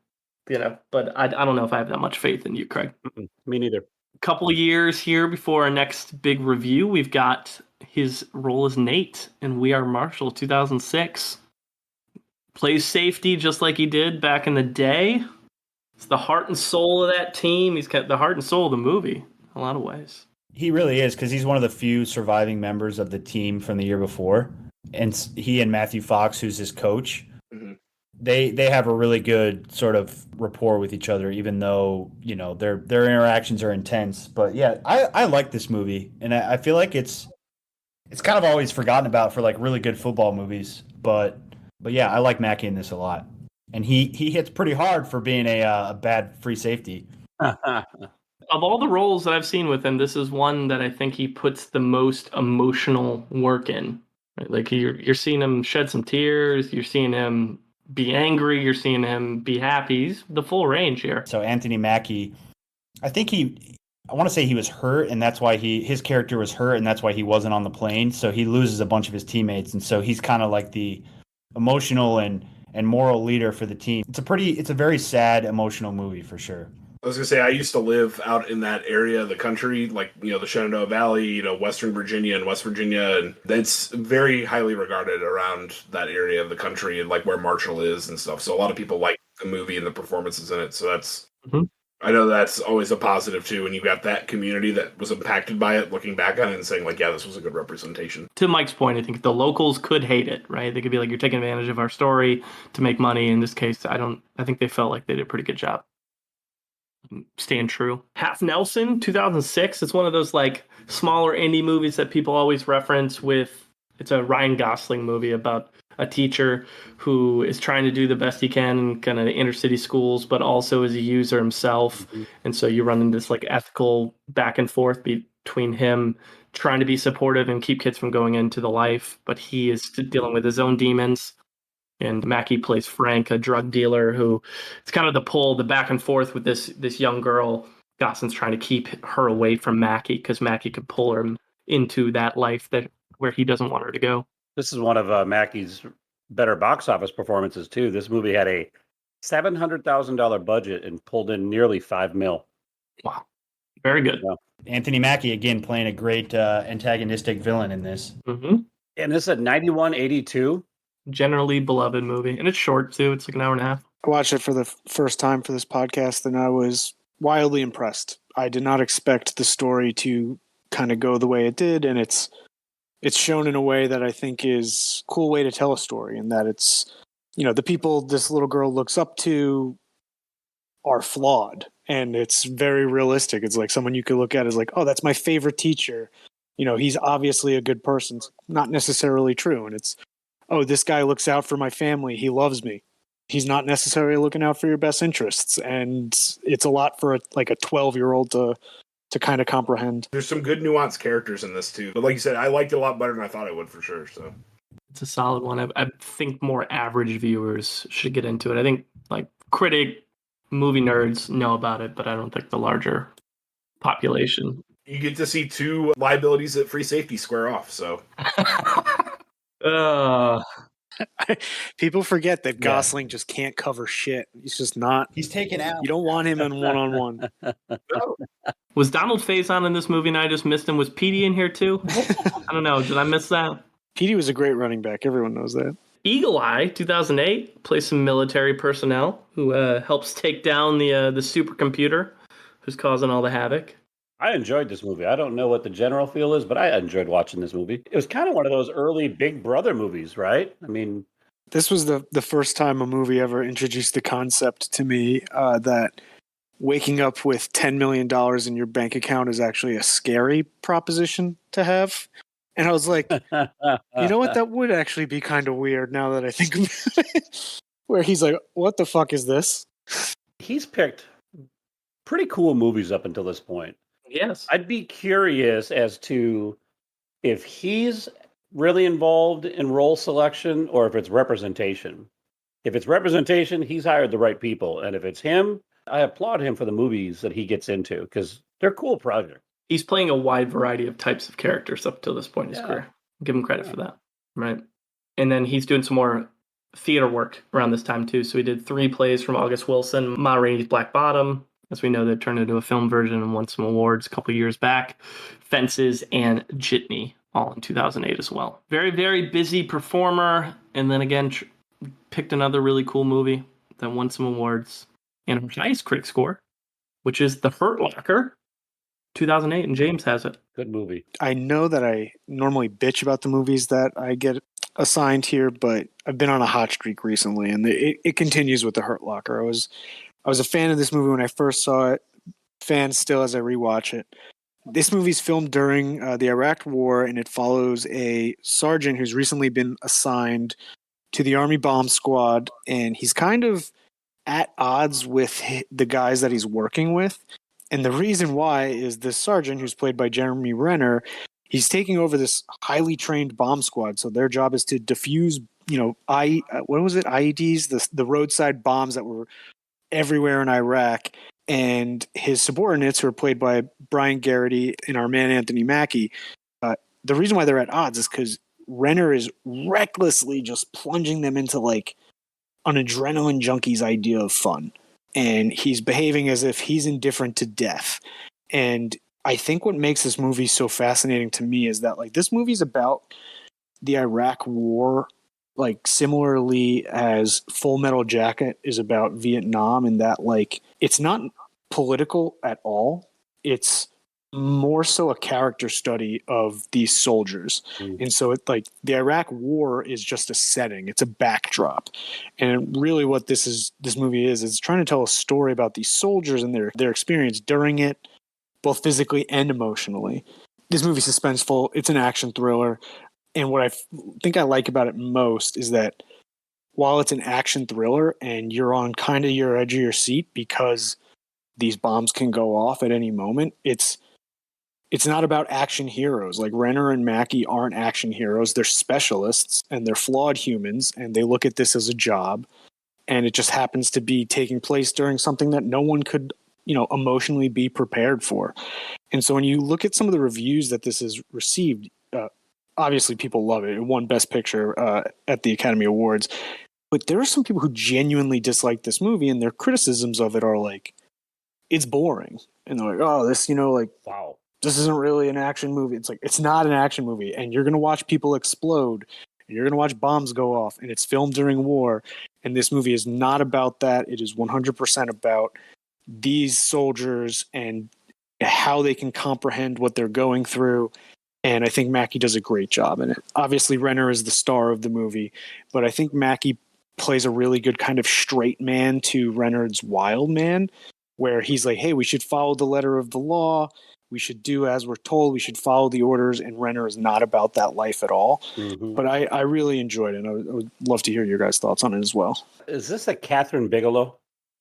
I don't know if I have that much faith in you, Craig. Me neither. A couple of years here before our next big review, we've got his role as Nate in We Are Marshall 2006. Plays safety just like he did back in the day. It's the heart and soul of that team. He's got the heart and soul of the movie in a lot of ways. He really is, because he's one of the few surviving members of the team from the year before. And he and Matthew Fox, who's his coach, they have a really good sort of rapport with each other, even though, their interactions are intense. But yeah, I like this movie, and I feel like it's kind of always forgotten about for like really good football movies. But yeah, I like Mackie in this a lot, and he hits pretty hard for being a bad free safety. Of all the roles that I've seen with him, this is one that I think he puts the most emotional work in. Right? Like you're seeing him shed some tears, you're seeing him be angry, you're seeing him be happy. He's the full range here. So Anthony Mackie, I think I want to say he was hurt, and that's why his character was hurt, and that's why he wasn't on the plane. So he loses a bunch of his teammates, and so he's kind of like the emotional and moral leader for the team. It's a very sad, emotional movie for sure. I was gonna say, I used to live out in that area of the country, like, the Shenandoah Valley, Western Virginia and West Virginia, and that's very highly regarded around that area of the country and like where Marshall is and stuff. So a lot of people like the movie and the performances in it. So that's, I know that's always a positive too. And you got that community that was impacted by it, looking back on it and saying like, yeah, this was a good representation. To Mike's point, I think the locals could hate it, right? They could be like, you're taking advantage of our story to make money. In this case, I think they felt like they did a pretty good job. Staying true. Half Nelson, 2006. It's one of those like smaller indie movies that people always reference with. It's a Ryan Gosling movie about a teacher who is trying to do the best he can in kind of inner city schools, but also is a user himself. And so you run into this like ethical back and forth between him trying to be supportive and keep kids from going into the life, but he is dealing with his own demons. And Mackie plays Frank, a drug dealer who it's kind of the back and forth with this young girl. Gosling's trying to keep her away from Mackie because Mackie could pull her into that life where he doesn't want her to go. This is one of Mackie's better box office performances too. This movie had a $700,000 budget and pulled in nearly $5 million. Wow, very good. Yeah. Anthony Mackie again playing a great antagonistic villain in this. Mm-hmm. And this is at 91.82. Generally beloved movie, and it's short too. It's like an hour and a half. I watched it for the first time for this podcast, and I was wildly impressed. I did not expect the story to kind of go the way it did, and it's shown in a way that I think is a cool way to tell a story, and that it's, the people this little girl looks up to are flawed, and it's very realistic. It's like someone you could look at as like, oh, that's my favorite teacher. He's obviously a good person. It's not necessarily true, and it's, oh, this guy looks out for my family. He loves me. he's not necessarily looking out for your best interests, and it's a lot for a 12-year-old to kind of comprehend. There's some good nuanced characters in this too, but like you said, I liked it a lot better than I thought I would for sure. So It's a solid one. I think more average viewers should get into it. I think like critic, movie nerds know about it, but I don't think the larger population. you get to see two liabilities that free safety square off. So People forget that Gosling just can't cover shit. He's just not. He's taken out. You don't want him in one-on-one. Was Donald Faison in this movie and I just missed him? Was Petey in here too? I don't know. Did I miss that? Petey was a great running back. Everyone knows that. Eagle Eye, 2008, plays some military personnel who helps take down the supercomputer who's causing all the havoc. I enjoyed this movie. I don't know what the general feel is, but I enjoyed watching this movie. It was kind of one of those early Big Brother movies, right? I mean, this was the first time a movie ever introduced the concept to me that waking up with $10 million in your bank account is actually a scary proposition to have. And I was like, you know what? That would actually be kind of weird now that I think about it. Where he's like, what the fuck is this? He's picked pretty cool movies up until this point. Yes. I'd be curious as to if he's really involved in role selection or if it's representation. If it's representation, he's hired the right people. And if it's him, I applaud him for the movies that he gets into because they're cool projects. He's playing a wide variety of types of characters up till this point in his career. Give him credit for that. Right. And then he's doing some more theater work around this time too. So he did 3 plays from August Wilson, Ma Rainey's Black Bottom. As we know, they turned into a film version and won some awards a couple years back. Fences and Jitney, all in 2008 as well. Very, very busy performer. And then again, picked another really cool movie that won some awards. And her highest critic score, which is The Hurt Locker, 2008. And James has it. Good movie. I know that I normally bitch about the movies that I get assigned here, but I've been on a hot streak recently, and it continues with The Hurt Locker. I was a fan of this movie when I first saw it, fan still as I rewatch it. This movie's filmed during the Iraq War, and it follows a sergeant who's recently been assigned to the Army Bomb Squad, and he's kind of at odds with the guys that he's working with. And the reason why is this sergeant, who's played by Jeremy Renner, he's taking over this highly trained bomb squad. So their job is to defuse, IEDs, the roadside bombs that were everywhere in Iraq. And his subordinates, who are played by Brian Garrity and our man Anthony Mackie, the reason why they're at odds is because Renner is recklessly just plunging them into like an adrenaline junkie's idea of fun. And he's behaving as if he's indifferent to death. And I think what makes this movie so fascinating to me is that like this movie's about the Iraq War, like similarly as Full Metal Jacket is about Vietnam, and that like it's not political at all. It's more so a character study of these soldiers. And so it like the Iraq War is just a setting. It's a backdrop. And really what this movie is it's trying to tell a story about these soldiers and their experience during it, both physically and emotionally. This movie's suspenseful. It's an action thriller. And what I think I like about it most is that while it's an action thriller and you're on kind of your edge of your seat because these bombs can go off at any moment, it's not about action heroes. Like Renner and Mackie aren't action heroes. They're specialists and they're flawed humans, and they look at this as a job. And it just happens to be taking place during something that no one could, emotionally be prepared for. And so when you look at some of the reviews that this has received, obviously people love it. It won Best Picture at the Academy Awards. But there are some people who genuinely dislike this movie, and their criticisms of it are like, it's boring. And they're like, oh, this, wow. This isn't really an action movie. It's like, it's not an action movie. And you're going to watch people explode. And you're going to watch bombs go off. And it's filmed during war. And this movie is not about that. It is 100% about these soldiers and how they can comprehend what they're going through. And I think Mackie does a great job in it. Obviously, Renner is the star of the movie. But I think Mackie plays a really good kind of straight man to Renner's wild man, where he's like, hey, we should follow the letter of the law. We should do as we're told. We should follow the orders. And Renner is not about that life at all. Mhm. But I really enjoyed it. And I would love to hear your guys' thoughts on it as well. Is this a Catherine Bigelow?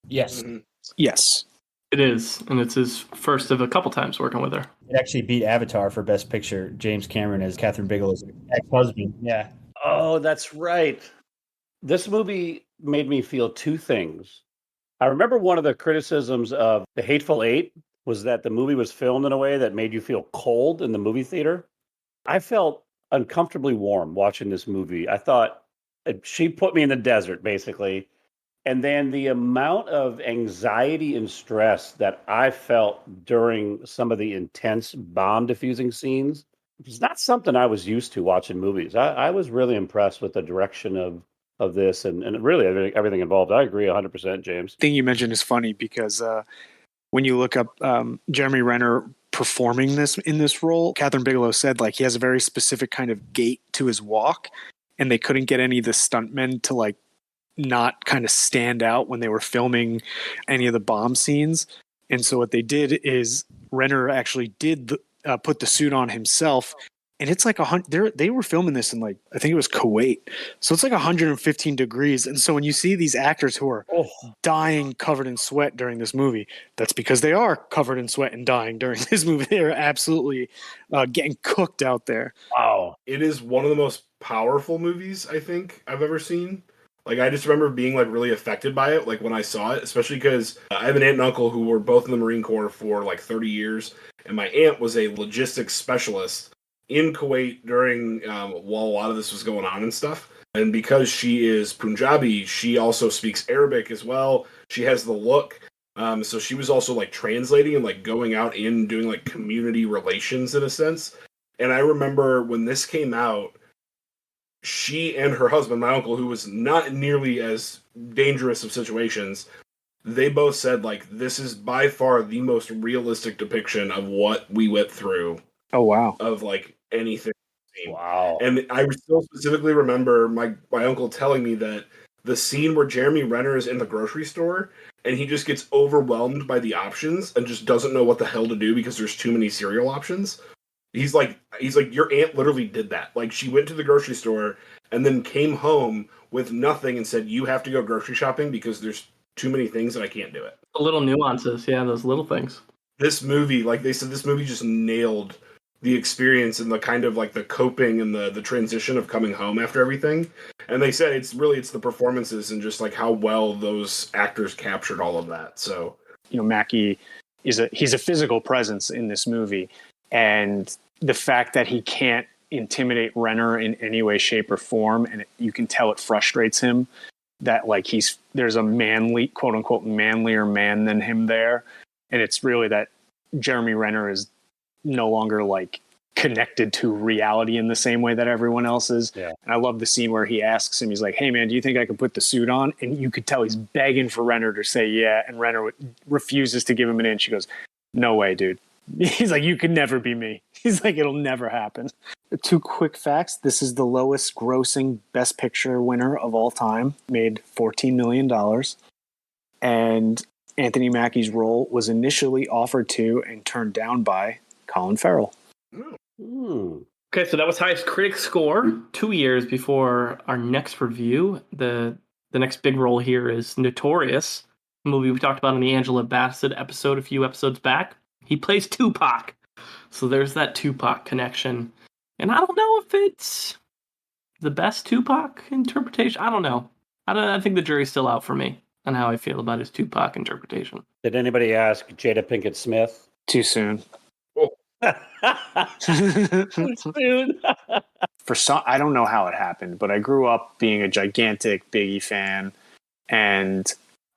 Yes. Mhm. Yes. It is, and it's his first of a couple times working with her. It actually beat Avatar for Best Picture. James Cameron as Catherine Bigelow's ex-husband. Yeah. Oh, that's right. This movie made me feel two things. I remember one of the criticisms of The Hateful Eight was that the movie was filmed in a way that made you feel cold in the movie theater. I felt uncomfortably warm watching this movie. I thought she put me in the desert, basically. And then the amount of anxiety and stress that I felt during some of the intense bomb diffusing scenes was not something I was used to watching movies. I was really impressed with the direction of this and really everything involved. I agree 100%, James. Thing you mentioned is funny because when you look up Jeremy Renner performing this in this role, Catherine Bigelow said like he has a very specific kind of gait to his walk, and they couldn't get any of the stuntmen to like not kind of stand out when they were filming any of the bomb scenes. And so what they did is Renner actually did put the suit on himself. And it's like they were filming this in like, I think it was Kuwait. So it's like 115 degrees. And so when you see these actors who are dying covered in sweat during this movie, that's because they are covered in sweat and dying during this movie. They are absolutely getting cooked out there. Wow. It is one of the most powerful movies I think I've ever seen. Like, I just remember being, like, really affected by it, like, when I saw it, especially because I have an aunt and uncle who were both in the Marine Corps for, like, 30 years, and my aunt was a logistics specialist in Kuwait during, while a lot of this was going on and stuff. And because she is Punjabi, she also speaks Arabic as well. She has the look. So she was also, like, translating and, like, going out and doing, like, community relations in a sense. And I remember when this came out, she and her husband, my uncle, who was not nearly as dangerous of situations, they both said, like, this is by far the most realistic depiction of what we went through. Oh, wow. Of, like, anything. Wow. And I still specifically remember my uncle telling me that the scene where Jeremy Renner is in the grocery store and he just gets overwhelmed by the options and just doesn't know what the hell to do because there's too many cereal options. He's like, your aunt literally did that. Like, she went to the grocery store and then came home with nothing and said, you have to go grocery shopping because there's too many things and I can't do it. The little nuances, yeah, those little things. This movie, like they said, this movie just nailed the experience and the kind of like the coping and the transition of coming home after everything. And they said it's the performances and just like how well those actors captured all of that. So, you know, Mackie he's a physical presence in this movie, and the fact that he can't intimidate Renner in any way, shape, or form, and you can tell it frustrates him that like there's a manly, quote unquote, manlier man than him there, and it's really that Jeremy Renner is no longer like connected to reality in the same way that everyone else is. Yeah. And I love the scene where he asks him, he's like, hey man, do you think I can put the suit on? And you could tell he's begging for Renner to say yeah, and Renner refuses to give him an inch. She goes, no way, dude. He's like, you could never be me. He's like, it'll never happen. 2 quick facts. This is the lowest grossing Best Picture winner of all time. Made $14 million. And Anthony Mackie's role was initially offered to and turned down by Colin Farrell. Okay, so that was highest critic score 2 years before our next review. The next big role here is Notorious, a movie we talked about in the Angela Bassett episode a few episodes back. He plays Tupac. So there's that Tupac connection. And I don't know if it's the best Tupac interpretation. I don't know. I think the jury's still out for me on how I feel about his Tupac interpretation. Did anybody ask Jada Pinkett Smith? Too soon. For some, I don't know how it happened, but I grew up being a gigantic Biggie fan. And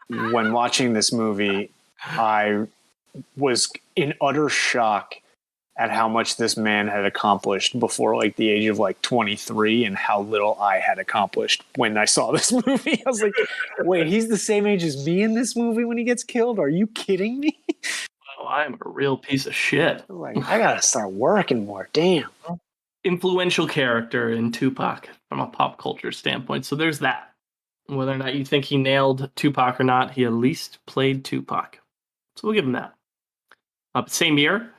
when watching this movie, I was in utter shock at how much this man had accomplished before like the age of like 23 and how little I had accomplished when I saw this movie. I was like, wait, he's the same age as me in this movie when he gets killed? Are you kidding me? Oh, I'm a real piece of shit. Like, I gotta start working more. Damn. Influential character in Tupac from a pop culture standpoint. So there's that. Whether or not you think he nailed Tupac or not, he at least played Tupac. So we'll give him that. Same year,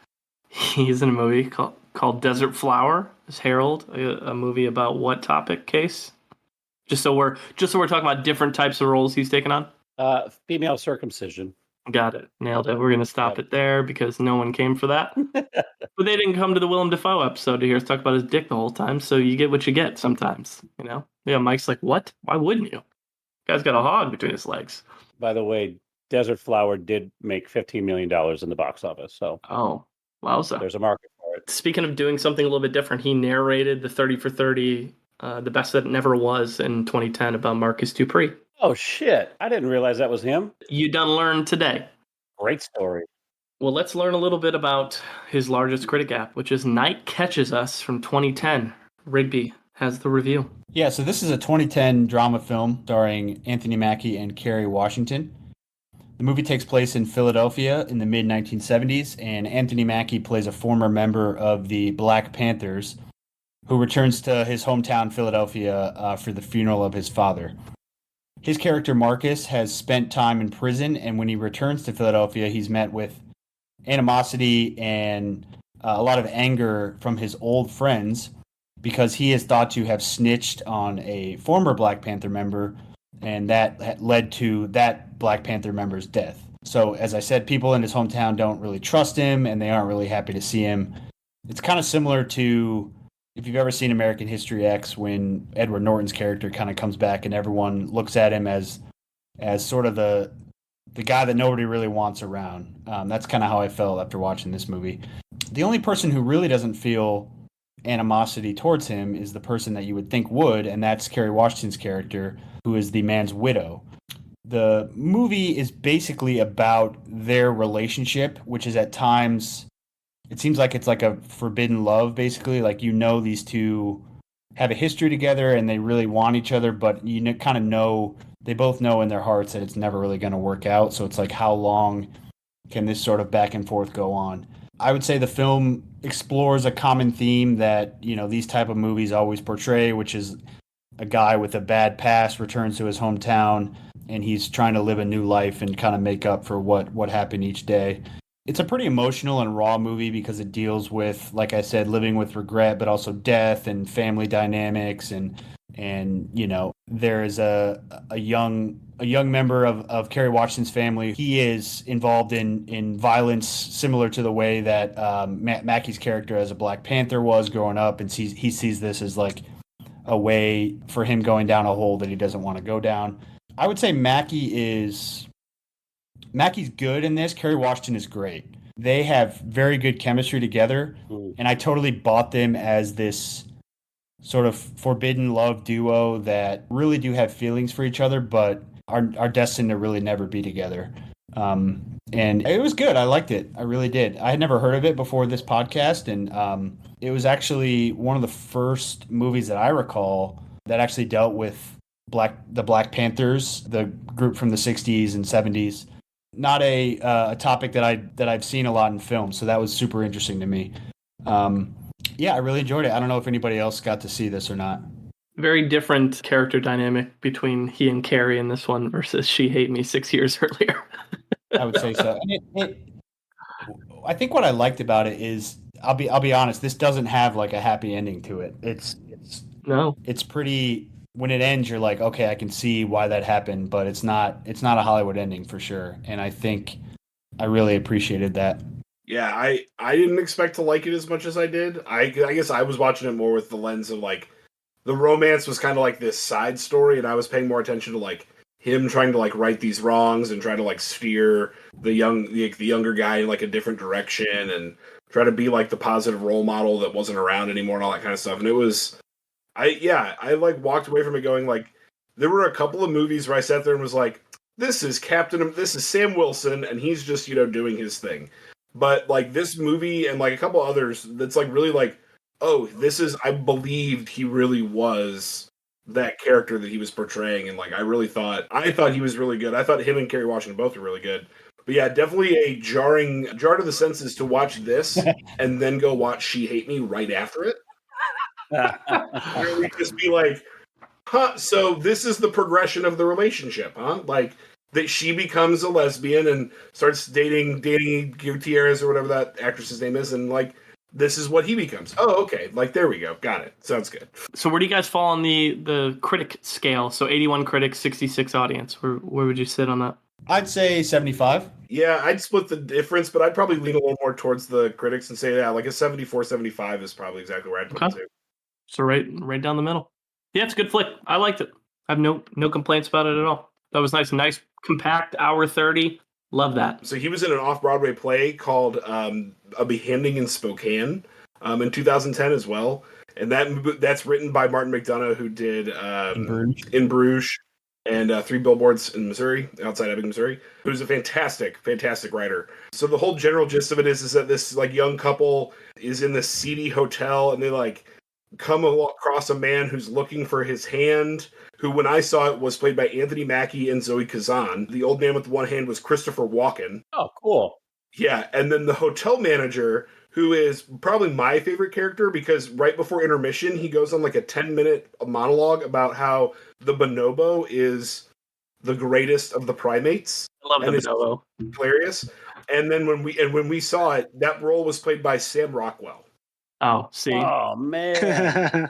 He's in a movie called Desert Flower as Harold, a movie about what topic, Case? Just so we're talking about different types of roles he's taken on. Female circumcision. Got it. Nailed it. We're going to stop it there because no one came for that. But they didn't come to the Willem Dafoe episode to hear us talk about his dick the whole time, so you get what you get sometimes, you know? Yeah, Mike's like, what? Why wouldn't you? Guy's got a hog between his legs. By the way, Desert Flower did make $15 million in the box office, so Oh, wowza. there's a market for it. Speaking of doing something a little bit different, he narrated the 30 for 30, The Best That Never Was in 2010 about Marcus Dupree. Oh, shit. I didn't realize that was him. You done learned today. Great story. Well, let's learn a little bit about his largest critic app, which is Night Catches Us from 2010. Rigby has the review. Yeah, so this is a 2010 drama film starring Anthony Mackie and Kerry Washington. The movie takes place in Philadelphia in the mid-1970s, and Anthony Mackie plays a former member of the Black Panthers who returns to his hometown, Philadelphia, for the funeral of his father. His character, Marcus, has spent time in prison, and when he returns to Philadelphia, he's met with animosity and a lot of anger from his old friends because he is thought to have snitched on a former Black Panther member, and that led to that Black Panther member's death. So, as I said, people in his hometown don't really trust him, and they aren't really happy to see him. It's kind of similar to, if you've ever seen American History X, when Edward Norton's character kind of comes back and everyone looks at him as sort of the guy that nobody really wants around. That's kind of how I felt after watching this movie. The only person who really doesn't feel animosity towards him is the person that you would think would, and that's Kerry Washington's character, who is the man's widow. The movie is basically about their relationship, which is at times, it seems like it's like a forbidden love, basically. Like, you know, these two have a history together and they really want each other, but you kind of know, they both know in their hearts that it's never really going to work out. So it's like, how long can this sort of back and forth go on? I would say the film explores a common theme that, you know, these type of movies always portray, which is a guy with a bad past returns to his hometown and he's trying to live a new life and kind of make up for what happened each day. It's a pretty emotional and raw movie because it deals with, like I said, living with regret, but also death and family dynamics. And you know, there is a young member of Kerry Washington's family. He is involved in violence similar to the way that Mackie's character as a Black Panther was growing up. And he sees this as like a way for him going down a hole that he doesn't want to go down. I would say Mackie's good in this. Kerry Washington is great. They have very good chemistry together, and I totally bought them as this sort of forbidden love duo that really do have feelings for each other, but are destined to really never be together. And it was good. I liked it. I really did. I had never heard of it before this podcast, and it was actually one of the first movies that I recall that actually dealt with the Black Panthers, the group from the 60s and 70s. Not a topic that I've seen a lot in film, so that was super interesting to me. Yeah, I really enjoyed it. I don't know if anybody else got to see this or not. Very different character dynamic between he and Carrie in this one versus She Hate Me 6 years earlier. I would say so. And I think what I liked about it is, I'll be honest, this doesn't have like a happy ending to it. It's pretty. When it ends, you're like, okay, I can see why that happened, but it's not a Hollywood ending for sure. And I think I really appreciated that. Yeah, I didn't expect to like it as much as I did. I guess I was watching it more with the lens of like, the romance was kind of like this side story, and I was paying more attention to like him trying to like right these wrongs and try to like steer the younger guy in like a different direction and try to be like the positive role model that wasn't around anymore and all that kind of stuff. And it was, I like walked away from it going like, there were a couple of movies where I sat there and was like, this is Sam Wilson, and he's just, you know, doing his thing. But like this movie and like a couple others, that's like really like, oh, I believed he really was that character that he was portraying, and like I thought he was really good. I thought him and Kerry Washington both were really good. But yeah, definitely a jar to the senses to watch this and then go watch She Hate Me right after it. Really just be like, huh, so this is the progression of the relationship, huh? Like, that she becomes a lesbian and starts dating Danny Gutierrez or whatever that actress's name is, and like this is what he becomes. Oh, okay. Like there we go. Got it. Sounds good. So where do you guys fall on the critic scale? So 81 critics, 66 audience. Where would you sit on that? I'd say 75. Yeah, I'd split the difference, but I'd probably lean a little more towards the critics and say, yeah, like a 74, 75 is probably exactly where I'd put it too. So right down the middle. Yeah, it's a good flick. I liked it. I have no complaints about it at all. That was nice. Nice, compact, hour 30. Love that. So he was in an off-Broadway play called A Beheading in Spokane in 2010 as well. And that's written by Martin McDonough, who did In Bruges and Three Billboards in Missouri, outside Ebbing, Missouri, who's a fantastic writer. So the whole general gist of it is that this like young couple is in this seedy hotel, and they like come across a man who's looking for his hand, who when I saw it was played by Anthony Mackie and Zoe Kazan. The old man with the one hand was Christopher Walken. Oh, cool. Yeah, and then the hotel manager, who is probably my favorite character, because right before intermission, he goes on like a 10-minute monologue about how the bonobo is the greatest of the primates. I love the bonobo. Hilarious. And then when we saw it, that role was played by Sam Rockwell. Oh, see. Oh, man.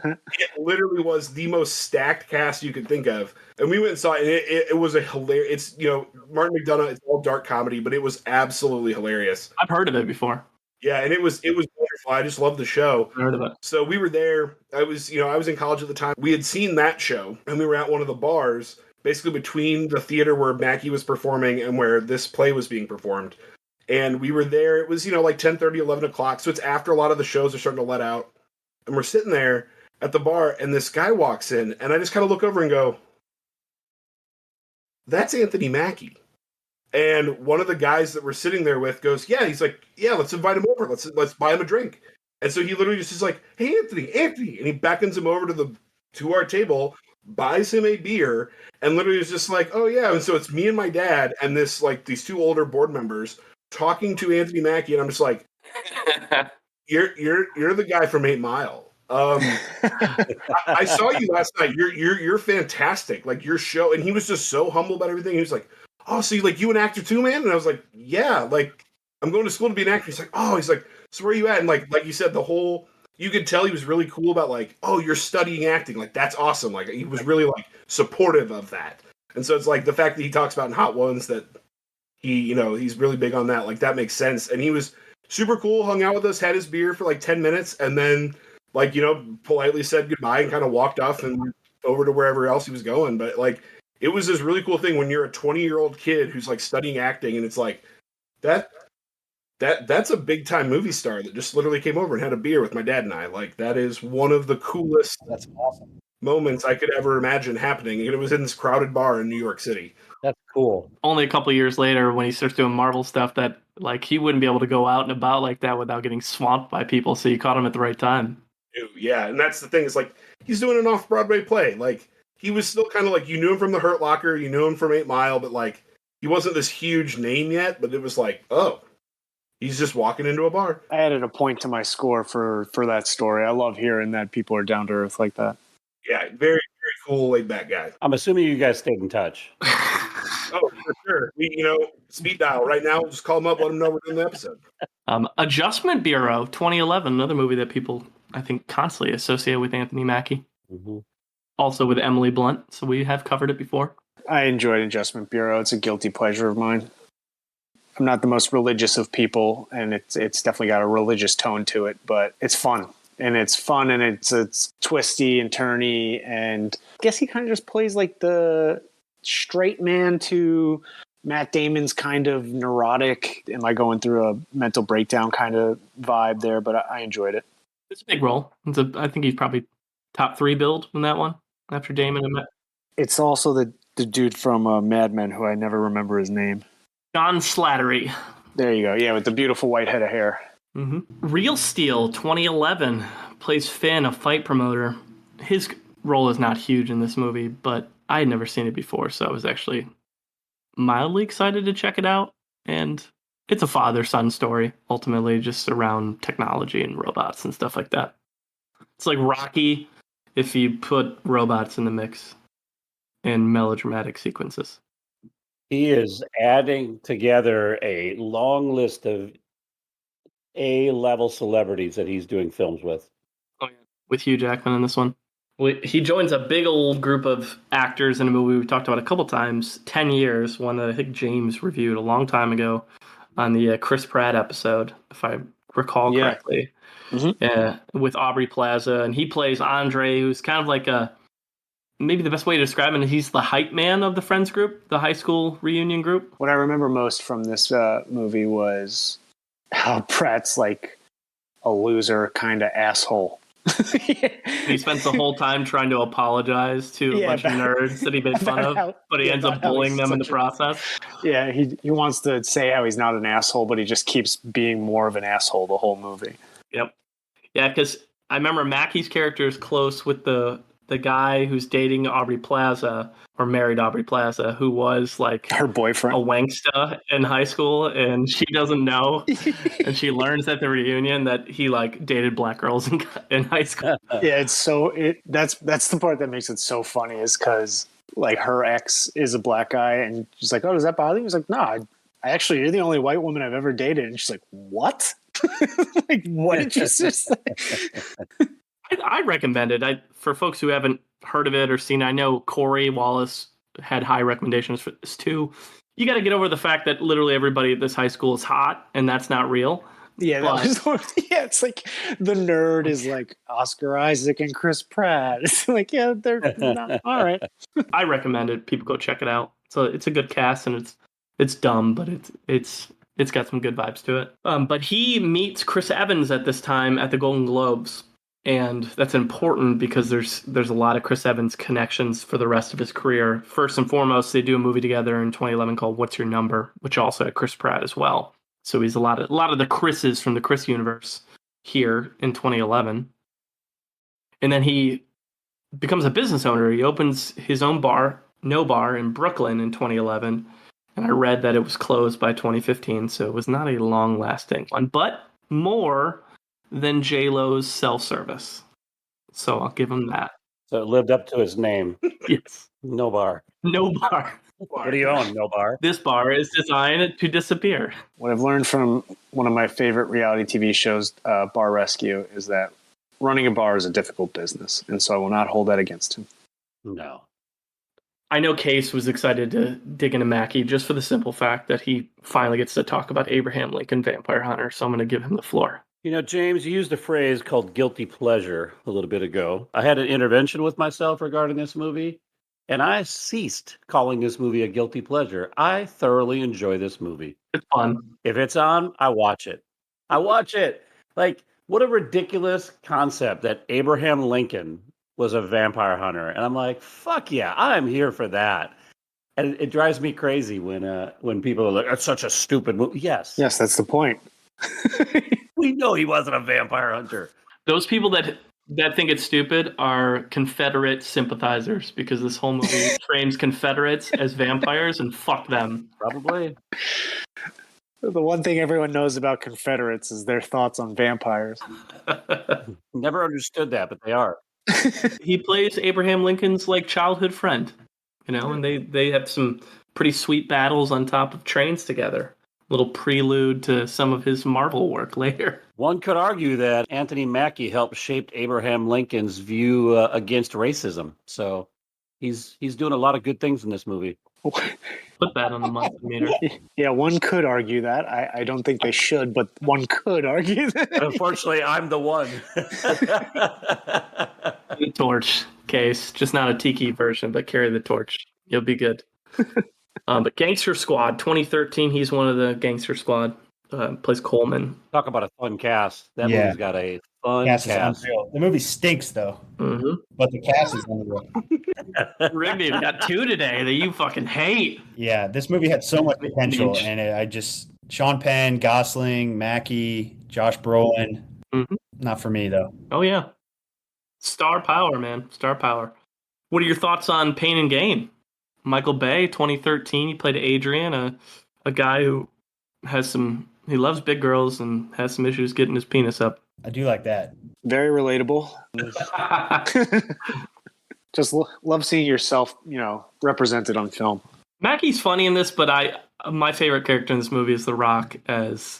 It literally was the most stacked cast you could think of. And we went and saw it, and it was a hilarious... It's, Martin McDonough, it's all dark comedy, but it was absolutely hilarious. I've heard of it before. Yeah, and it was wonderful. I just loved the show. I heard of it. So we were there. I was in college at the time. We had seen that show, and we were at one of the bars, basically between the theater where Mackie was performing and where this play was being performed. And we were there. It was, like 10:30, 11 o'clock. So it's after a lot of the shows are starting to let out. And we're sitting there at the bar, and this guy walks in, and I just kind of look over and go, that's Anthony Mackie. And one of the guys that we're sitting there with goes, yeah, he's like, yeah, let's invite him over. Let's buy him a drink. And so he literally just is like, hey, Anthony. And he beckons him over to our table, buys him a beer, and literally is just like, oh yeah. And so it's me and my dad and these two older board members talking to Anthony Mackie, and I'm just like, you're the guy from 8 Mile. I saw you last night. You're fantastic. Like your show, and he was just so humble about everything. He was like, oh, so you an actor too, man? And I was like, yeah, like I'm going to school to be an actor. He's like, oh, so where are you at? And like you said, you could tell he was really cool about like, oh, you're studying acting. Like that's awesome. Like he was really like supportive of that. And so it's like the fact that he talks about in Hot Ones that he's really big on that. Like that makes sense. And he was super cool, hung out with us, had his beer for like 10 minutes, and then politely said goodbye and kind of walked off and went over to wherever else he was going. But like, it was this really cool thing when you're a 20-year-old kid who's like studying acting, and it's like that's a big time movie star that just literally came over and had a beer with my dad and I. Like that is one of the coolest moments I could ever imagine happening. And it was in this crowded bar in New York City. That's cool. Only a couple of years later, when he starts doing Marvel stuff, that like he wouldn't be able to go out and about like that without getting swamped by people. So you caught him at the right time. Yeah, and that's the thing. It's like he's doing an off-Broadway play. Like he was still kind of like, you knew him from The Hurt Locker, you knew him from 8 Mile, but like he wasn't this huge name yet. But it was like, oh, he's just walking into a bar. I added a point to my score for that story. I love hearing that people are down to earth like that. Yeah, very, very cool, laid back guy. I'm assuming you guys stayed in touch. Oh, for sure. We, speed dial right now. Just call him up, let him know we're doing the episode. Adjustment Bureau, 2011, another movie that people, I think, constantly associate with Anthony Mackie. Mm-hmm. Also with Emily Blunt, so we have covered it before. I enjoyed Adjustment Bureau. It's a guilty pleasure of mine. I'm not the most religious of people, and it's definitely got a religious tone to it, but it's fun. And it's twisty and turny, and I guess he kind of just plays like the straight man to Matt Damon's kind of neurotic and like going through a mental breakdown kind of vibe there, but I enjoyed it. It's a big role. I think he's probably top 3 build in that one after Damon and Matt. It's also the dude from Mad Men who I never remember his name. John Slattery. There you go. Yeah, with the beautiful white head of hair. Mm-hmm. Real Steel, 2011, plays Finn, a fight promoter. His role is not huge in this movie, but I had never seen it before, so I was actually mildly excited to check it out. And it's a father-son story, ultimately, just around technology and robots and stuff like that. It's like Rocky if you put robots in the mix in melodramatic sequences. He is adding together a long list of A-level celebrities that he's doing films with. Oh, yeah. With Hugh Jackman in this one. He joins a big old group of actors in a movie we've talked about a couple times, 10 Years, one that I think James reviewed a long time ago on the Chris Pratt episode, if I recall correctly. With Aubrey Plaza. And he plays Andre, who's kind of like maybe the best way to describe him, he's the hype man of the Friends group, the high school reunion group. What I remember most from this movie was how Pratt's like a loser kind of asshole. He spends the whole time trying to apologize to a bunch of nerds that he made fun of, but he ends up bullying them in the process. Yeah, he wants to say how he's not an asshole, but he just keeps being more of an asshole the whole movie. Yep. Yeah, because I remember Mackie's character is close with the guy who's dating Aubrey Plaza, or married Aubrey Plaza, who was like her boyfriend, a wanksta in high school, and she doesn't know. And she learns at the reunion that he like dated black girls in high school. Yeah, that's the part that makes it so funny, is because like her ex is a black guy, and she's like, "Oh, does that bother you?" He's like, "No, actually, you're the only white woman I've ever dated." And she's like, "What? Like, what did you just say?" I recommend it. For folks who haven't heard of it or seen it, I know Corey Wallace had high recommendations for this too. You got to get over the fact that literally everybody at this high school is hot, and that's not real. Yeah, it's like the nerd is like Oscar Isaac and Chris Pratt. It's like, yeah, they're not all right. I recommend it. People go check it out. So it's a good cast, and it's dumb, but it's got some good vibes to it. But he meets Chris Evans at this time at the Golden Globes. And that's important because there's a lot of Chris Evans connections for the rest of his career. First and foremost, they do a movie together in 2011 called What's Your Number, which also had Chris Pratt as well. So he's a lot of the Chris's from the Chris universe here in 2011. And then he becomes a business owner. He opens his own bar, No Bar, in Brooklyn in 2011. And I read that it was closed by 2015, so it was not a long-lasting one. But more than J-Lo's self-service. So I'll give him that. So it lived up to his name. Yes. No Bar. No Bar. What do you own, No Bar? This bar is designed to disappear. What I've learned from one of my favorite reality TV shows, Bar Rescue, is that running a bar is a difficult business. And so I will not hold that against him. No. I know Case was excited to dig into Mackie just for the simple fact that he finally gets to talk about Abraham Lincoln Vampire Hunter. So I'm going to give him the floor. You know, James, you used a phrase called guilty pleasure a little bit ago. I had an intervention with myself regarding this movie, and I ceased calling this movie a guilty pleasure. I thoroughly enjoy this movie. It's fun. If it's on, I watch it. Like, what a ridiculous concept that Abraham Lincoln was a vampire hunter. And I'm like, fuck yeah, I'm here for that. And it drives me crazy when people are like, that's such a stupid movie. Yes, that's the point. We know he wasn't a vampire hunter. Those people that think it's stupid are Confederate sympathizers, because this whole movie frames Confederates as vampires, and fuck them. Probably. The one thing everyone knows about Confederates is their thoughts on vampires. Never understood that, but they are. He plays Abraham Lincoln's like childhood friend, and they have some pretty sweet battles on top of trains together. Little prelude to some of his Marvel work later. One could argue that Anthony Mackie helped shape Abraham Lincoln's view against racism. So he's doing a lot of good things in this movie. Put that on the Munson Meter. Yeah, one could argue that. I don't think they should, but one could argue that. But unfortunately, I'm the one. The torch, Case. Just not a tiki version, but carry the torch. You'll be good. But Gangster Squad, 2013, he's one of the Gangster Squad. Plays Coleman. Talk about a fun cast. That movie's got a fun cast. The movie stinks, though. Mm-hmm. But the cast is unreal. Rigby, we got two today that you fucking hate. Yeah, this movie had so much potential, and Sean Penn, Gosling, Mackie, Josh Brolin. Mm-hmm. Not for me, though. Oh, yeah. Star power, man. Star power. What are your thoughts on Pain and Gain? Michael Bay, 2013, he played Adrian, a guy who he loves big girls and has some issues getting his penis up. I do like that. Very relatable. Just love seeing yourself, represented on film. Mackie's funny in this, but my favorite character in this movie is The Rock, because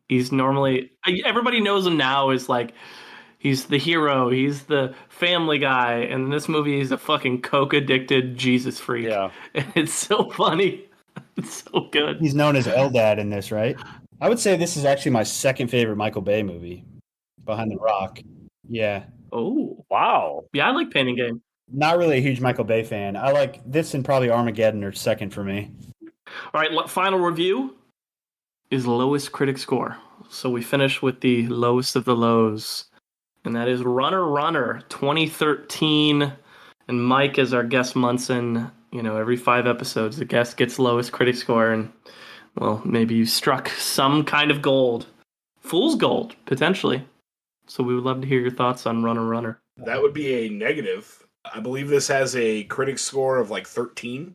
he's normally everybody knows him now as like he's the hero, he's the family guy, and in this movie he's a fucking coke addicted Jesus freak. Yeah. And it's so funny. It's so good. He's known as Eldad in this, right? I would say this is actually my second favorite Michael Bay movie, behind The Rock. Yeah. Oh, Wow. yeah, I like Pain and Gain. Not really a huge Michael Bay fan. I like this and probably Armageddon are second for me. All right, final review is lowest critic score. So we finish with the lowest of the lows, and that is Runner 2013. And Mike is our guest Munson. You know, every 5 episodes, the guest gets lowest critic score, and well, maybe you struck some kind of gold, fool's gold potentially. So we would love to hear your thoughts on Runner. That would be a negative. I believe this has a critic score of like 13,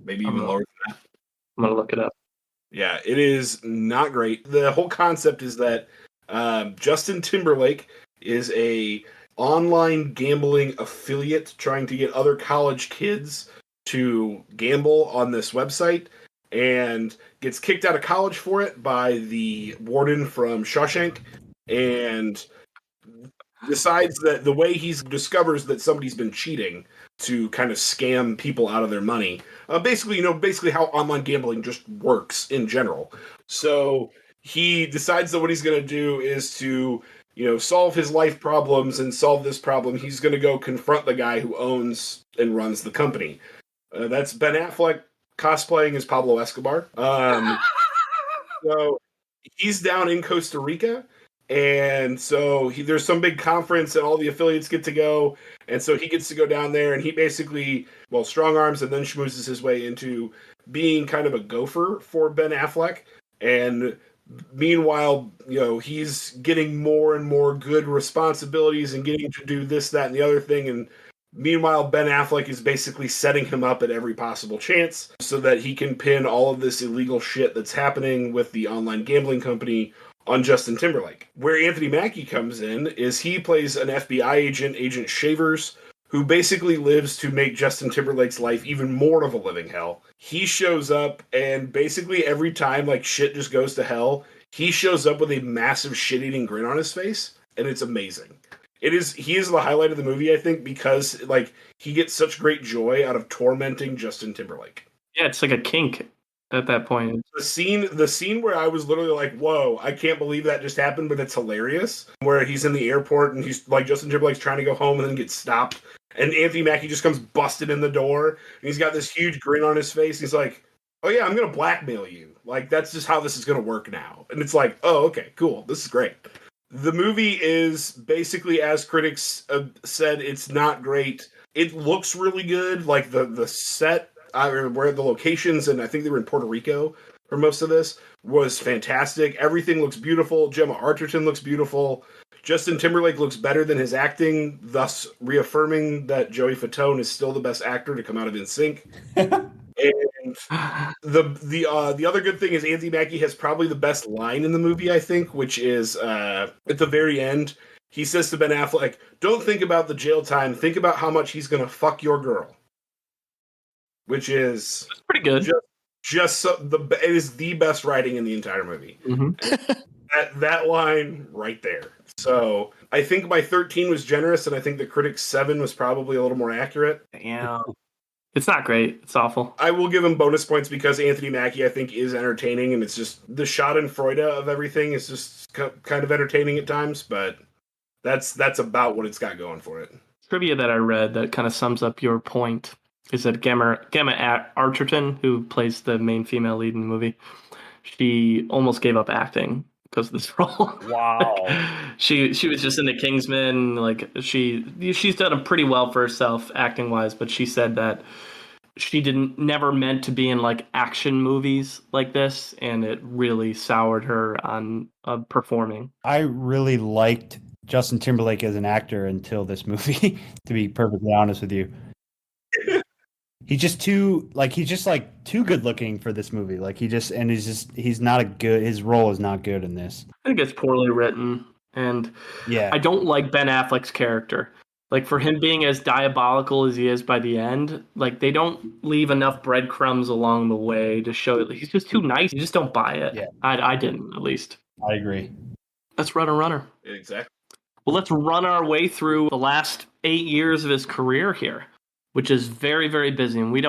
maybe even lower than that. I'm gonna look it up. Yeah, it is not great. The whole concept is that Justin Timberlake is a online gambling affiliate trying to get other college kids to gamble on this website, and gets kicked out of college for it by the warden from Shawshank, and decides that the way he discovers that somebody's been cheating to kind of scam people out of their money. Basically how online gambling just works in general. So he decides that what he's going to do is to, solve his life problems and solve this problem. He's going to go confront the guy who owns and runs the company. That's Ben Affleck cosplaying as Pablo Escobar. So he's down in Costa Rica. And so there's some big conference and all the affiliates get to go. And so he gets to go down there, and he basically, strong arms and then schmoozes his way into being kind of a gopher for Ben Affleck. And meanwhile, he's getting more and more good responsibilities and getting to do this, that, and the other thing. And meanwhile, Ben Affleck is basically setting him up at every possible chance so that he can pin all of this illegal shit that's happening with the online gambling company on Justin Timberlake. Where Anthony Mackie comes in is he plays an FBI agent, Agent Shavers, who basically lives to make Justin Timberlake's life even more of a living hell. He shows up, and basically every time shit just goes to hell, he shows up with a massive shit-eating grin on his face, and it's amazing. He is the highlight of the movie, I think, because he gets such great joy out of tormenting Justin Timberlake. Yeah, it's like a kink at that point. The scene where I was literally like, whoa, I can't believe that just happened, but it's hilarious. Where he's in the airport and he's Justin Timberlake's trying to go home and then gets stopped. And Anthony Mackie just comes busted in the door. And he's got this huge grin on his face. He's like, oh yeah, I'm going to blackmail you. That's just how this is going to work now. And it's like, oh, okay, cool. This is great. The movie is basically, as critics said, it's not great. It looks really good. The set, where the locations, and I think they were in Puerto Rico for most of this, was fantastic. Everything looks beautiful. Gemma Arterton looks beautiful. Justin Timberlake looks better than his acting, thus reaffirming that Joey Fatone is still the best actor to come out of NSYNC. And the other good thing is Anthony Mackie has probably the best line in the movie, I think, which is at the very end. He says to Ben Affleck, "Don't think about the jail time. Think about how much he's going to fuck your girl." Which is That's pretty good. It is the best writing in the entire movie. Mm-hmm. that line right there. So I think my 13 was generous, and I think the critic's 7 was probably a little more accurate. Yeah. It's not great. It's awful. I will give him bonus points because Anthony Mackie, I think, is entertaining, and it's just the schadenfreude of everything is just kind of entertaining at times, but that's about what it's got going for it. Trivia that I read that kind of sums up your point is that Gemma Arterton, who plays the main female lead in the movie, she almost gave up acting because of this role. Wow. she was just in the Kingsman. She's done pretty well for herself acting wise, but she said that she never meant to be in action movies like this, and it really soured her on performing. I really liked Justin Timberlake as an actor until this movie, to be perfectly honest with you. He's just too good looking for this movie. He's not his role is not good in this. I think it's poorly written, and yeah, I don't like Ben Affleck's character. Like, for him being as diabolical as he is by the end, like, they don't leave enough breadcrumbs along the way to show that he's just too nice. You just don't buy it. Yeah. I didn't, at least. I agree. Let's run a runner. Exactly. Well, let's run our way through the last 8 years of his career here, which is very, very busy. And we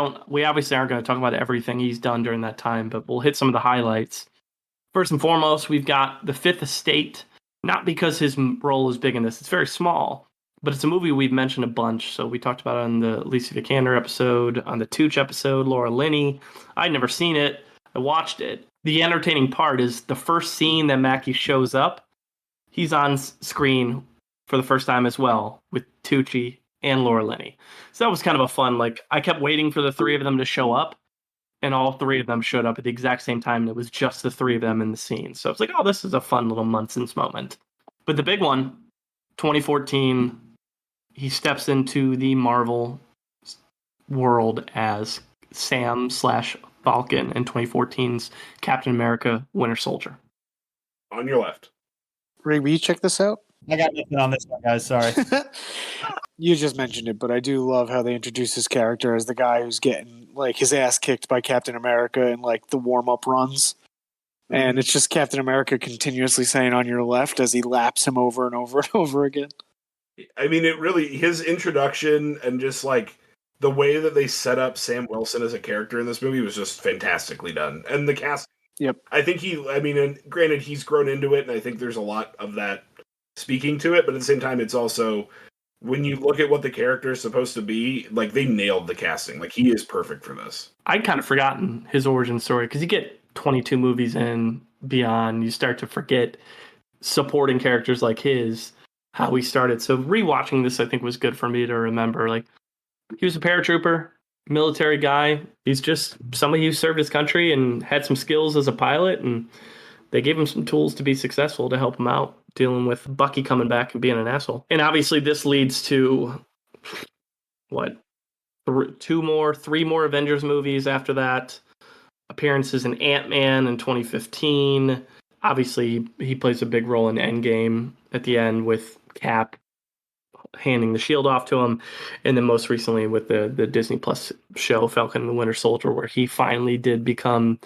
obviously aren't going to talk about everything he's done during that time, but we'll hit some of the highlights. First and foremost, we've got The Fifth Estate, not because his role is big in this. It's very small. But it's a movie we've mentioned a bunch. So we talked about it on the Lisa Vikander episode, on the Tooch episode, Laura Linney. I'd never seen it. I watched it. The entertaining part is the first scene that Mackie shows up, he's on screen for the first time as well with Tucci and Laura Linney. So that was kind of a fun, like, I kept waiting for the three of them to show up, and all three of them showed up at the exact same time, and it was just the three of them in the scene. So it's like, oh, this is a fun little Munson's moment. But the big one, 2014... he steps into the Marvel world as Sam/Falcon in 2014's Captain America Winter Soldier. On your left. Ray, will you check this out? I got nothing on this one, guys. Sorry. You just mentioned it, but I do love how they introduce his character as the guy who's getting like his ass kicked by Captain America in like the warm-up runs. And it's just Captain America continuously saying on your left as he laps him over and over and over again. I mean, his introduction and just like the way that they set up Sam Wilson as a character in this movie was just fantastically done. And the cast, yep. I think and granted, he's grown into it, and I think there's a lot of that speaking to it, but at the same time, it's also, when you look at what the character is supposed to be, like, they nailed the casting. Like, he is perfect for this. I'd kind of forgotten his origin story, because you get 22 movies in, beyond, you start to forget supporting characters like his, how he started. So rewatching this, I think, was good for me to remember. Like, he was a paratrooper, military guy. He's just somebody who served his country and had some skills as a pilot, and they gave him some tools to be successful to help him out dealing with Bucky coming back and being an asshole. And obviously this leads to three more Avengers movies after that. Appearances in Ant-Man in 2015. Obviously he plays a big role in Endgame at the end with Cap handing the shield off to him, and then most recently with the Disney Plus show Falcon and the Winter Soldier, where he finally did become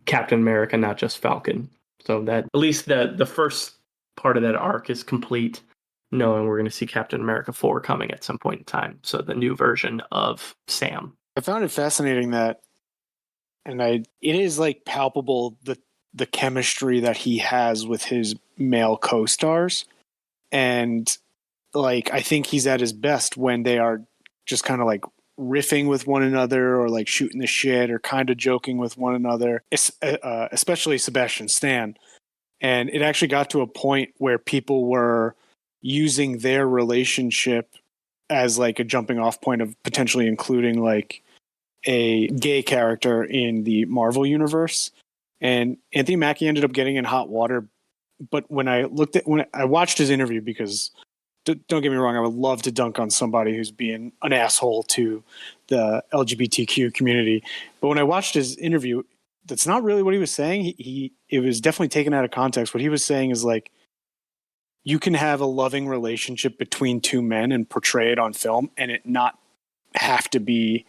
Captain America, not just Falcon. So that at least the first part of that arc is complete, knowing we're going to see Captain America 4 coming at some point in time. So the new version of Sam. I found it fascinating that, and it is like palpable the chemistry that he has with his male co-stars. And like, I think he's at his best when they are just kind of like riffing with one another, or like shooting the shit, or kind of joking with one another, especially Sebastian Stan. And it actually got to a point where people were using their relationship as like a jumping off point of potentially including like a gay character in the Marvel universe. And Anthony Mackie ended up getting in hot water. But when I watched his interview, because don't get me wrong, I would love to dunk on somebody who's being an asshole to the LGBTQ community. But when I watched his interview, that's not really what he was saying. It was definitely taken out of context. What he was saying is like, you can have a loving relationship between two men and portray it on film and it not have to be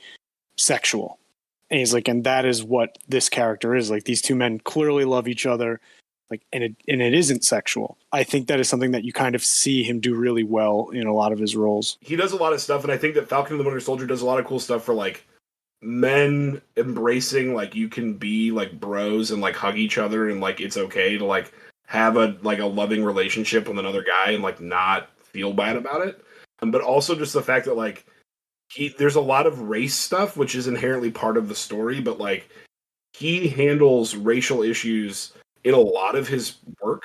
sexual. And he's like, and that is what this character is. Like, these two men clearly love each other. Like, and it isn't sexual. I think that is something that you kind of see him do really well in a lot of his roles. He does a lot of stuff, and I think that Falcon and the Winter Soldier does a lot of cool stuff for like men embracing, like, you can be like bros and like hug each other, and like it's okay to like have a loving relationship with another guy and like not feel bad about it. But also just the fact that like there's a lot of race stuff, which is inherently part of the story, but like he handles racial issues in a lot of his work,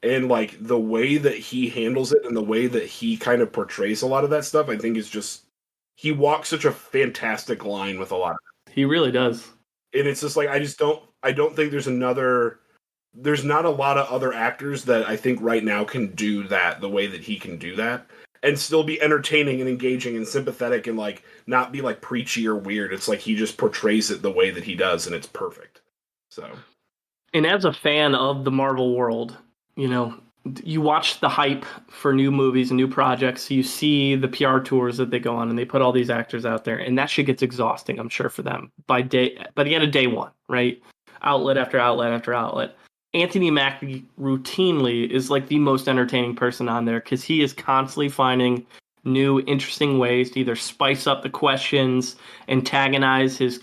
and like the way that he handles it and the way that he kind of portrays a lot of that stuff, I think is just, he walks such a fantastic line with a lot of it. He really does. And it's just like, I don't think there's not a lot of other actors that I think right now can do that the way that he can do that and still be entertaining and engaging and sympathetic and like not be like preachy or weird. It's like he just portrays it the way that he does, and it's perfect. So. And as a fan of the Marvel world, you know, you watch the hype for new movies and new projects. You see the PR tours that they go on, and they put all these actors out there, and that shit gets exhausting, I'm sure, for them by the end of day one, right? Outlet after outlet after outlet. Anthony Mackie routinely is like the most entertaining person on there because he is constantly finding new, interesting ways to either spice up the questions, antagonize his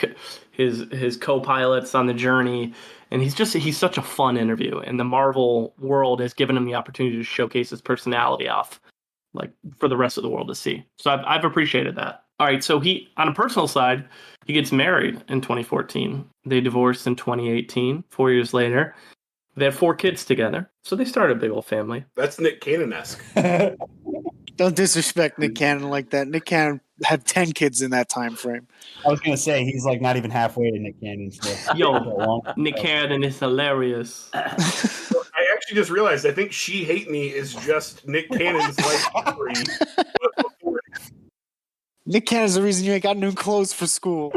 co-pilots on the journey, and he's such a fun interview. And the Marvel world has given him the opportunity to showcase his personality off, like for the rest of the world to see. So I've appreciated that. All right, so he, on a personal side, he gets married in 2014. They divorced in 2018. 4 years later, they had 4 kids together. So they started a big old family. That's Nick Cannon-esque. Don't disrespect Nick Cannon like that. Nick Cannon had 10 kids in that time frame. I was gonna say he's like not even halfway to Nick Cannon still. Yo, Nick Cannon is hilarious. I actually just realized I think She Hate Me is just Nick Cannon's life story. Nick Cannon's the reason you ain't got new clothes for school.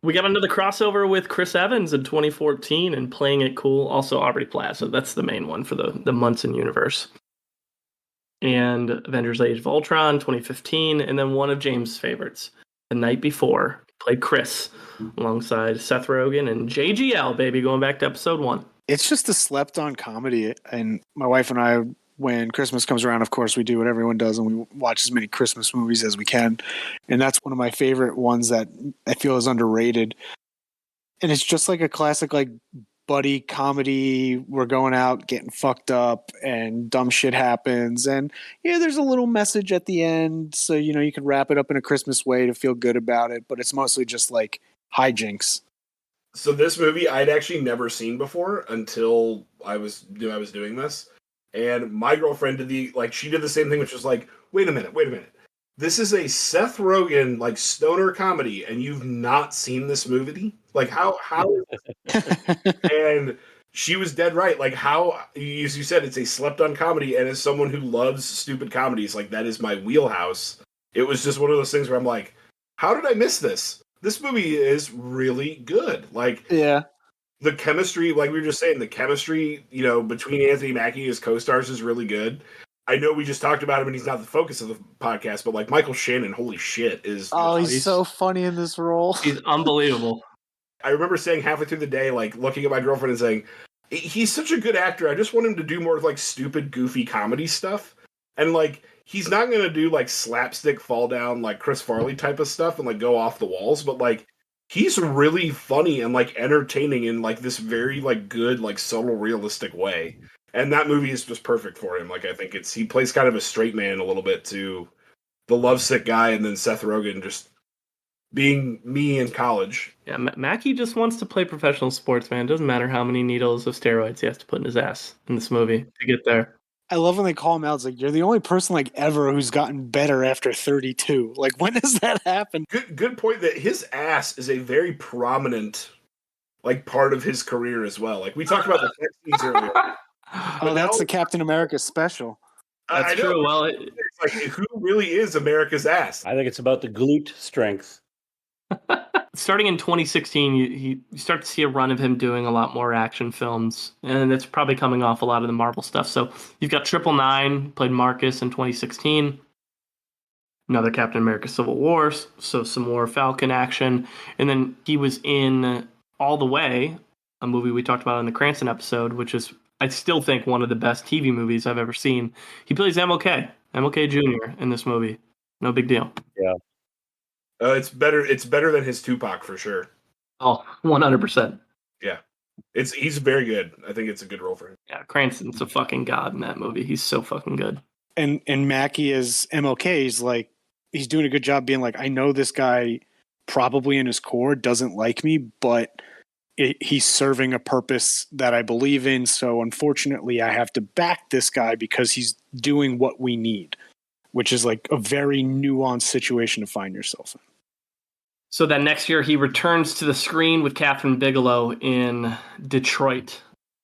We got another crossover with Chris Evans in 2014 and Playing It Cool. Also Aubrey Plaza. That's the main one for the Munson universe. And Avengers Age of Ultron 2015. And then one of James' favorites, The Night Before. Played Chris alongside Seth Rogen and JGL, baby, going back to episode 1. It's just a slept-on comedy. And my wife and I, when Christmas comes around, of course, we do what everyone does, and we watch as many Christmas movies as we can. And that's one of my favorite ones that I feel is underrated. And it's just like a classic, like, buddy comedy. We're going out, getting fucked up, and dumb shit happens. And, yeah, there's a little message at the end. So, you can wrap it up in a Christmas way to feel good about it. But it's mostly just, like, hijinks. So this movie I'd actually never seen before until I knew I was doing this. And my girlfriend she did the same thing, which was like, wait a minute. This is a Seth Rogen, like, stoner comedy, and you've not seen this movie? Like, how is this? And she was dead right. Like, how, as you said, it's a slept-on comedy, and as someone who loves stupid comedies, like, that is my wheelhouse. It was just one of those things where I'm like, how did I miss this? This movie is really good. Like, Yeah. the chemistry, like we were just saying, the chemistry, between Anthony Mackie and his co-stars is really good. I know we just talked about him and he's not the focus of the podcast, but like Michael Shannon, holy shit, is... Oh, he's so funny in this role. He's unbelievable. I remember saying halfway through the day, like looking at my girlfriend and saying, he's such a good actor. I just want him to do more like stupid, goofy comedy stuff. And like, he's not going to do like slapstick fall down, like Chris Farley type of stuff and like go off the walls, but like, he's really funny and like entertaining in like this very like good, like subtle, realistic way. And that movie is just perfect for him. Like, I think he plays kind of a straight man a little bit to the lovesick guy, and then Seth Rogen just being me in college. Yeah, Mackie just wants to play professional sports, man. It doesn't matter how many needles of steroids he has to put in his ass in this movie to get there. I love when they call him out. It's like, you're the only person like ever who's gotten better after 32. Like, when does that happen? Good point that his ass is a very prominent like part of his career as well. Like, we talked about the sex scenes earlier. Oh, that's the Captain America special. That's true. Well, it's like, who really is America's ass? I think it's about the glute strength. starting in 2016, you start to see a run of him doing a lot more action films, and it's probably coming off a lot of the Marvel stuff. So you've got 999, played Marcus in 2016. Another Captain America Civil War, so some more Falcon action. And then he was in All the Way, a movie we talked about in the Cranston episode, which is, I still think, one of the best TV movies I've ever seen. He plays MLK Jr. in this movie. No big deal. Yeah. It's better than his Tupac for sure. Oh, 100%. Yeah. He's very good. I think it's a good role for him. Yeah, Cranston's a fucking god in that movie. He's so fucking good. And Mackie as MLK, he's doing a good job being like, I know this guy probably in his core doesn't like me, but he's serving a purpose that I believe in. So unfortunately, I have to back this guy because he's doing what we need, which is like a very nuanced situation to find yourself in. So that next year, he returns to the screen with Catherine Bigelow in Detroit.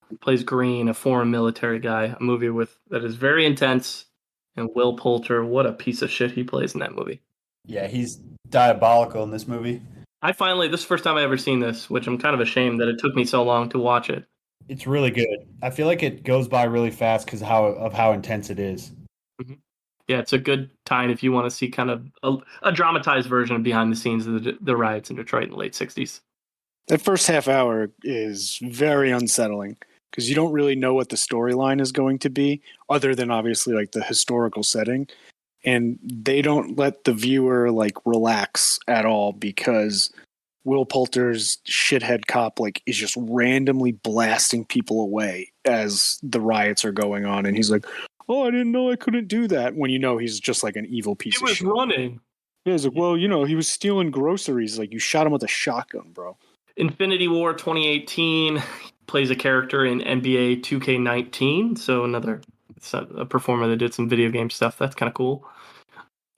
He plays Green, a foreign military guy, a movie that is very intense. And Will Poulter, what a piece of shit he plays in that movie. Yeah, he's diabolical in this movie. This is the first time I ever seen this, which I'm kind of ashamed that it took me so long to watch it. It's really good. I feel like it goes by really fast because how intense it is. Mhm. Yeah, it's a good time if you want to see kind of a dramatized version of behind the scenes of the riots in Detroit in the late 60s. That first half hour is very unsettling because you don't really know what the storyline is going to be, other than obviously like the historical setting. And they don't let the viewer like relax at all because Will Poulter's shithead cop like is just randomly blasting people away as the riots are going on, and he's like, "Oh, I didn't know I couldn't do that." When you know he's just like an evil piece of shit. Running. Yeah, he's like, "Well, he was stealing groceries. Like you shot him with a shotgun, bro." Infinity War 2018 plays a character in NBA 2K19, so a performer that did some video game stuff. That's kind of cool.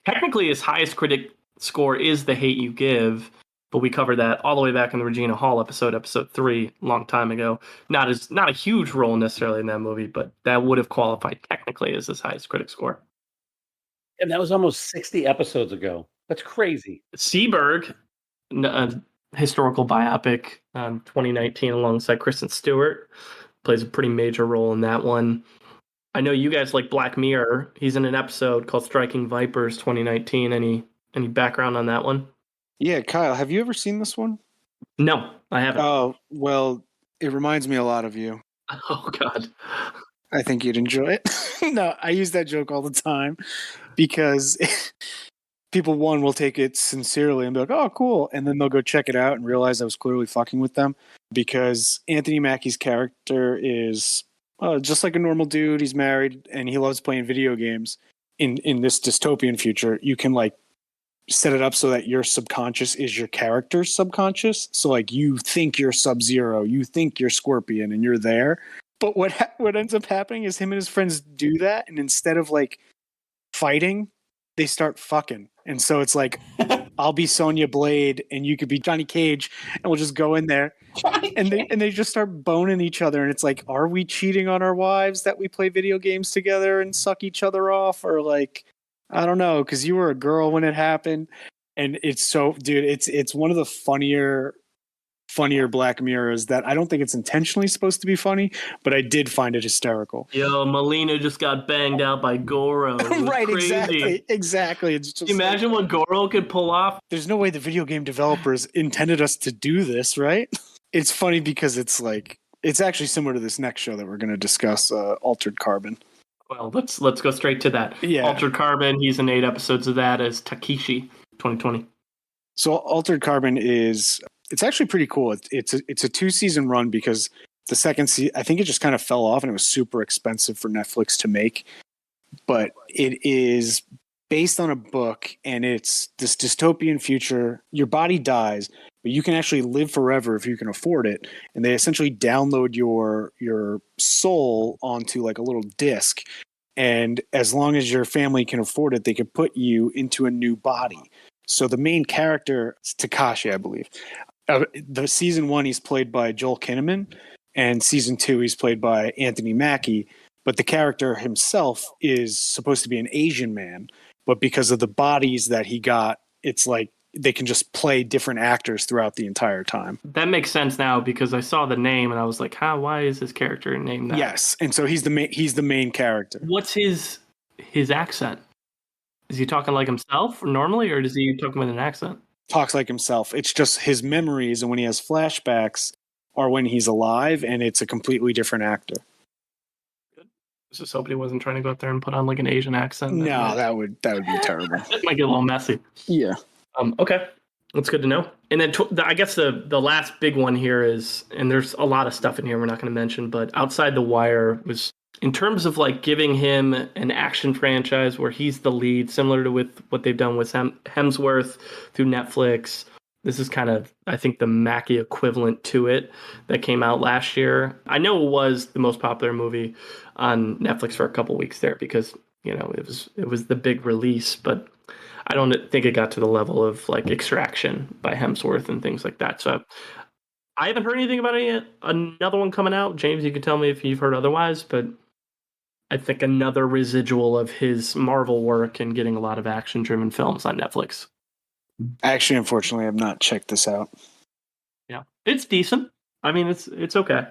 Technically, his highest critic score is The Hate You Give, but we covered that all the way back in the Regina Hall episode 3, a long time ago. Not a huge role necessarily in that movie, but that would have qualified technically as his highest critic score. And that was almost 60 episodes ago. That's crazy. Seaberg, a historical biopic, 2019, alongside Kristen Stewart, plays a pretty major role in that one. I know you guys like Black Mirror. He's in an episode called Striking Vipers 2019. Any background on that one? Yeah, Kyle, have you ever seen this one? No, I haven't. Oh, well, it reminds me a lot of you. Oh, God. I think you'd enjoy it. No, I use that joke all the time because people, one, will take it sincerely and be like, oh, cool. And then they'll go check it out and realize I was clearly fucking with them because Anthony Mackie's character is just like a normal dude. He's married and he loves playing video games. In this dystopian future, you can like set it up so that your subconscious is your character's subconscious. So like you think you're Sub-Zero, you think you're Scorpion, and you're there. But what ends up happening is him and his friends do that, and instead of like fighting, they start fucking. And so it's like, I'll be Sonya Blade, and you could be Johnny Cage, and we'll just go in there, and they just start boning each other. And it's like, are we cheating on our wives that we play video games together and suck each other off, or like, I don't know, because you were a girl when it happened. And it's so, dude, it's one of the funnier Black Mirrors that I don't think it's intentionally supposed to be funny, but I did find it hysterical. Yo, Melina just got banged out by Goro. Right, crazy. exactly. It's just imagine what Goro could pull off. There's no way the video game developers intended us to do this, right? It's funny because it's like, it's actually similar to this next show that we're going to discuss, Altered Carbon. Well, let's go straight to that. Yeah. Altered Carbon, he's in 8 episodes of that as Takeshi, 2020. So Altered Carbon it's actually pretty cool. It's a 2-season run because the second season, I think it just kind of fell off and it was super expensive for Netflix to make. But it is based on a book, and it's this dystopian future. Your body dies, but you can actually live forever if you can afford it. And they essentially download your soul onto like a little disc. And as long as your family can afford it, they can put you into a new body. So the main character, it's Takashi, I believe. The season 1, he's played by Joel Kinnaman, and season 2, he's played by Anthony Mackie. But the character himself is supposed to be an Asian man, but because of the bodies that he got, it's like they can just play different actors throughout the entire time. That makes sense now because I saw the name and I was like, why is his character named that? Yes, and so he's the main character. What's his accent? Is he talking like himself normally, or does he talking with an accent? Talks like himself. It's just his memories, and when he has flashbacks are when he's alive, and it's a completely different actor. Good. Just hope he wasn't trying to go out there and put on like an Asian accent. No, that would be terrible. It might get a little messy. Yeah. Okay, that's good to know. And then I guess the last big one here is, and there's a lot of stuff in here we're not going to mention, but Outside the Wire was, in terms of like giving him an action franchise where he's the lead, similar to with what they've done with Hemsworth through Netflix. This is kind of, I think, the Mackie equivalent to it that came out last year. I know it was the most popular movie on Netflix for a couple weeks there because, it was the big release, but I don't think it got to the level of like Extraction by Hemsworth and things like that. So I haven't heard anything about it yet. Another one coming out. James, you can tell me if you've heard otherwise, but I think another residual of his Marvel work and getting a lot of action-driven films on Netflix. Actually, unfortunately, I've not checked this out. Yeah, it's decent. I mean, it's okay.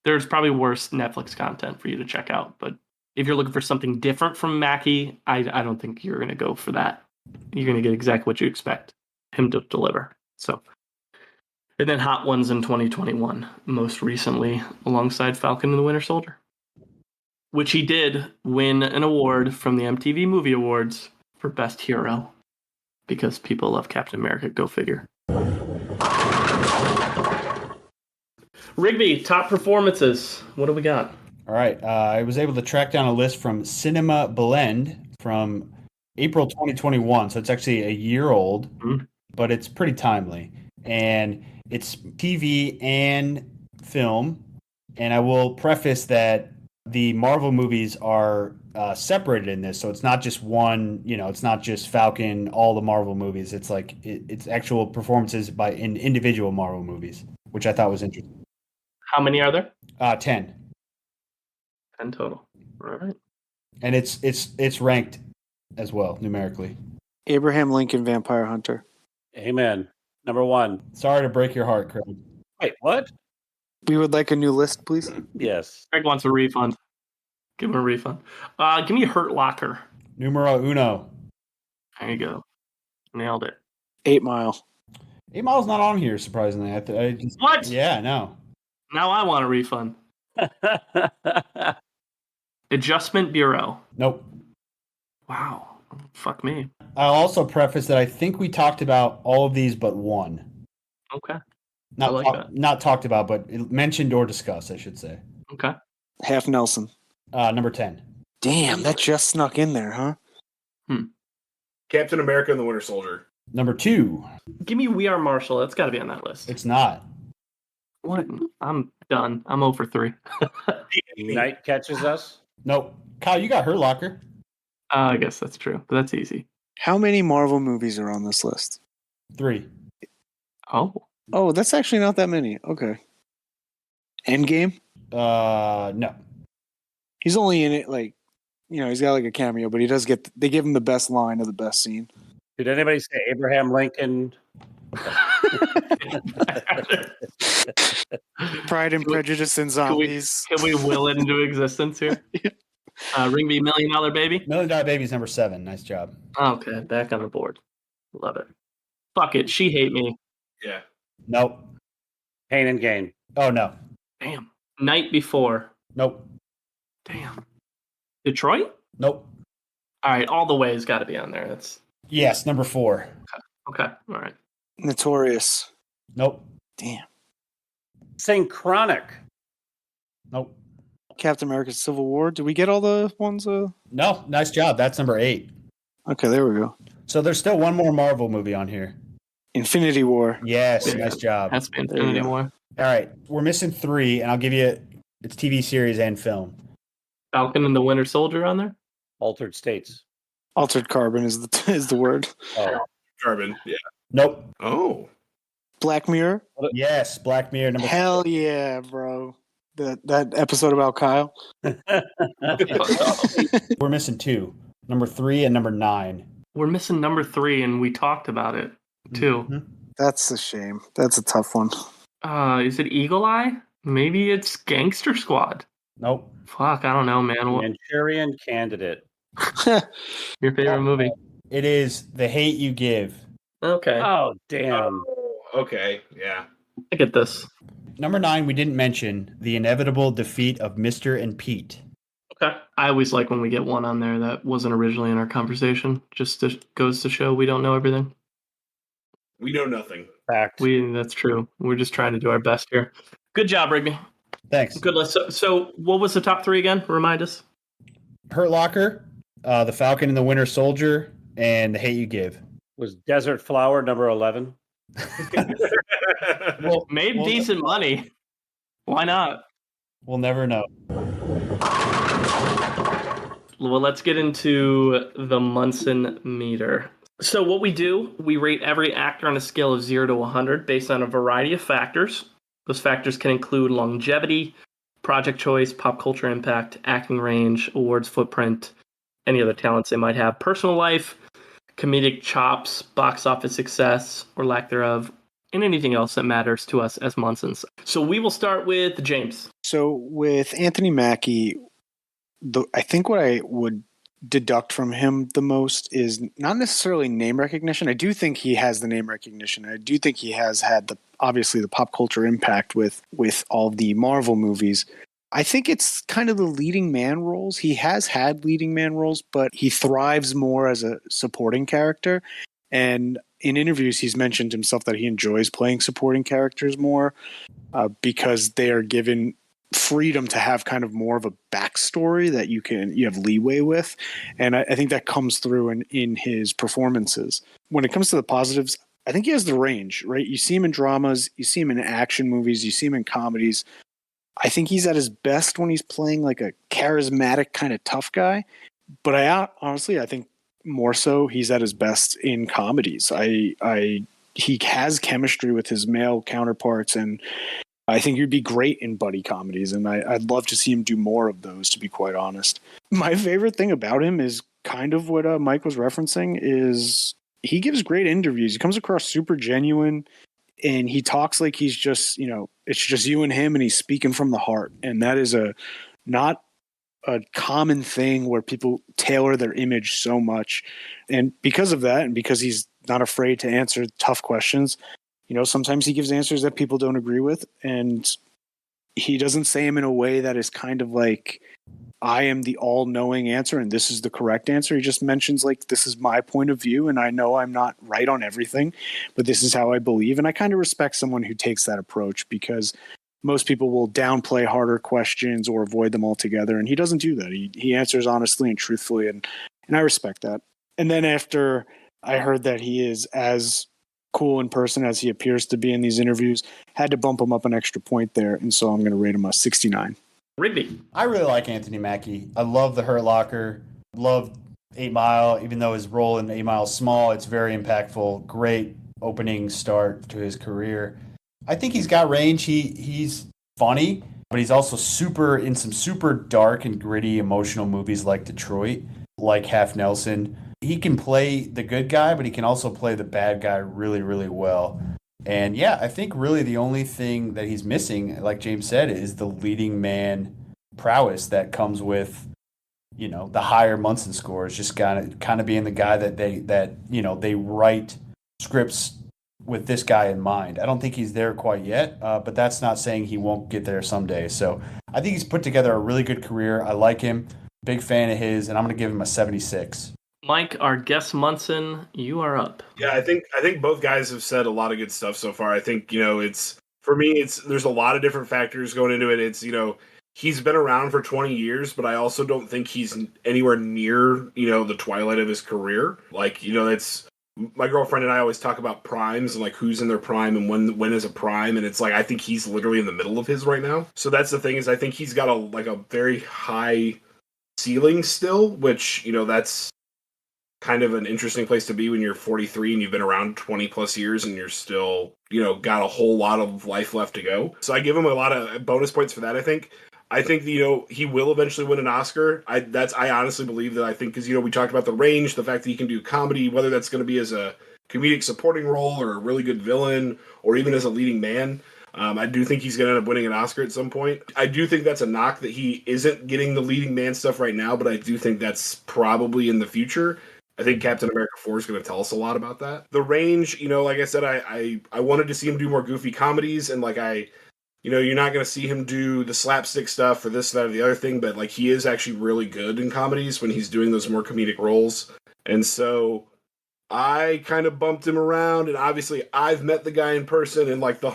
There's probably worse Netflix content for you to check out, but if you're looking for something different from Mackie, I don't think you're going to go for that. You're going to get exactly what you expect him to deliver. So, and then Hot Ones in 2021, most recently alongside Falcon and the Winter Soldier, which he did win an award from the MTV Movie Awards for Best Hero because people love Captain America. Go figure. Rigby, top performances. What do we got? All right. I was able to track down a list from Cinema Blend from April 2021. So it's actually a year old, but it's pretty timely. And it's TV and film. And I will preface that the Marvel movies are separated in this. So it's not just one, it's not just Falcon, all the Marvel movies. It's like it's actual performances in individual Marvel movies, which I thought was interesting. How many are there? 10. 10 total. All right. And it's ranked as well numerically. Abraham Lincoln, Vampire Hunter. Amen. Number 1. Sorry to break your heart, Craig. Wait, what? We would like a new list, please. Yes. Greg wants a refund. Give him a refund. Give me Hurt Locker. Numero uno. There you go. Nailed it. 8 Mile. 8 Mile's not on here, surprisingly. What? Yeah, no. Now I want a refund. Adjustment Bureau. Nope. Wow. Fuck me. I'll also preface that I think we talked about all of these but one. Okay. Not talked about, but mentioned or discussed, I should say. Okay. Half Nelson. Number 10. Damn, that just snuck in there, huh? Captain America and the Winter Soldier. Number 2. Give me We Are Marshall. That's got to be on that list. It's not. What? I'm done. I'm 0 for 3. Night Catches Us. Nope. Kyle, you got Hurt Locker. I guess that's true, but that's easy. How many Marvel movies are on this list? 3. Oh, that's actually not that many. Okay. Endgame? No. He's only in it he's got like a cameo, but they give him the best line of the best scene. Did anybody say Abraham Lincoln? Pride and Prejudice and Zombies. Can we will it into existence here? Ring Me $1 Million Baby? $1 Million Baby's number 7. Nice job. Okay, back on the board. Love it. Fuck it. She Hate Me. Yeah. Nope. Pain and Gain. Oh, no. Damn. Night Before. Nope. Damn. Detroit? Nope. All right, All the Way's got to be on there. That's Yes, number 4. okay. All right. Notorious. Nope. Damn. Synchronic. Nope. Captain America Civil War. Did we get all the ones? No, nice job. That's number 8. Okay, there we go. So there's still one more Marvel movie on here. Infinity War. Yes, Yeah. nice job. That's Infinity War. All right, we're missing 3, and I'll give you it's TV series and film. Falcon and the Winter Soldier on there? Altered States. Altered Carbon is the word. Oh. Carbon. Yeah. Nope. Oh. Black Mirror. Yes, Black Mirror number. Hell yeah, bro. That episode about Kyle. We're missing 2. Number 3 and number 9. We're missing number 3, and we talked about it, too. Mm-hmm. That's a shame. That's a tough one. Is it Eagle Eye? Maybe it's Gangster Squad. Nope. Fuck, I don't know, man. Manchurian Candidate. Your favorite movie? It is The Hate You Give. Okay. Oh, damn. Okay. Yeah. I get this. Number 9, we didn't mention the inevitable defeat of Mr. and Pete. Okay. I always like when we get one on there that wasn't originally in our conversation. Goes to show we don't know everything. We know nothing. Fact. That's true. We're just trying to do our best here. Good job, Rigby. Thanks. Good list. So what was the top 3 again? Remind us. Hurt Locker, The Falcon and the Winter Soldier, and The Hate You Give. Was Desert Flower number 11? Well, made decent money. Why not? We'll never know. Well, let's get into the Munson Meter. So what we do, we rate every actor on a scale of 0 to 100 based on a variety of factors. Those factors can include longevity, project choice, pop culture impact, acting range, awards footprint, any other talents they might have, personal life, comedic chops, box office success or lack thereof, and anything else that matters to us as Munsons. So we will start with James. So with Anthony Mackie, I think what I would deduct from him the most is not necessarily name recognition. I do think he has the name recognition. I do think he has had obviously the pop culture impact with all the Marvel movies. I think it's kind of the leading man roles. He has had leading man roles, but he thrives more as a supporting character. And in interviews, he's mentioned himself that he enjoys playing supporting characters more because they are given freedom to have kind of more of a backstory that you have leeway with. And I think that comes through in his performances. When it comes to the positives, I think he has the range, right? You see him in dramas, you see him in action movies, you see him in comedies. I think he's at his best when he's playing like a charismatic kind of tough guy. But honestly, I think more so he's at his best in comedies. He has chemistry with his male counterparts, and I think he'd be great in buddy comedies, and I'd love to see him do more of those, to be quite honest. My favorite thing about him is kind of what Mike was referencing, is he gives great interviews. He comes across super genuine, and he talks like he's just, it's just you and him, and he's speaking from the heart. And that is not a common thing where people tailor their image so much. And because of that, and because he's not afraid to answer tough questions, sometimes he gives answers that people don't agree with, and he doesn't say them in a way that is kind of like, I am the all-knowing answer and this is the correct answer. He just mentions like, this is my point of view and I know I'm not right on everything, but this is how I believe. And I kind of respect someone who takes that approach, because most people will downplay harder questions or avoid them altogether. And he doesn't do that. He answers honestly and truthfully, and I respect that. And then after I heard that he is as cool in person as he appears to be in these interviews, had to bump him up an extra point there. And so I'm going to rate him a 69. Rigby. I really like Anthony Mackie. I love The Hurt Locker. Love 8 Mile, even though his role in 8 Mile is small, it's very impactful. Great opening start to his career. I think he's got range. He's funny, but he's also in some super dark and gritty emotional movies like Detroit, like Half Nelson. He can play the good guy, but he can also play the bad guy really, really well. And yeah, I think really the only thing that he's missing, like James said, is the leading man prowess that comes with, the higher Munson scores. Just kind of being the guy that they write scripts with this guy in mind. I don't think he's there quite yet, but that's not saying he won't get there someday. So I think he's put together a really good career. I like him, big fan of his, and I'm going to give him a 76. Mike, our guest Munson, you are up. Yeah, I think both guys have said a lot of good stuff so far. I think, there's a lot of different factors going into it. It's, he's been around for 20 years, but I also don't think he's anywhere near, the twilight of his career. Like, it's my girlfriend and I always talk about primes and like who's in their prime and when is a prime. And it's like, I think he's literally in the middle of his right now. So that's the thing, is I think he's got a very high ceiling still, which, that's kind of an interesting place to be when you're 43 and you've been around 20 plus years and you're still, got a whole lot of life left to go. So I give him a lot of bonus points for that. I think, he will eventually win an Oscar. I honestly believe that. I think, because, we talked about the range, the fact that he can do comedy, whether that's going to be as a comedic supporting role or a really good villain or even as a leading man. I do think he's going to end up winning an Oscar at some point. I do think that's a knock that he isn't getting the leading man stuff right now, but I do think that's probably in the future. I think Captain America 4 is going to tell us a lot about that. The range, like I said, I wanted to see him do more goofy comedies, and you're not going to see him do the slapstick stuff or this, that, or the other thing, but like he is actually really good in comedies when he's doing those more comedic roles. And so I kind of bumped him around, and obviously I've met the guy in person, and like the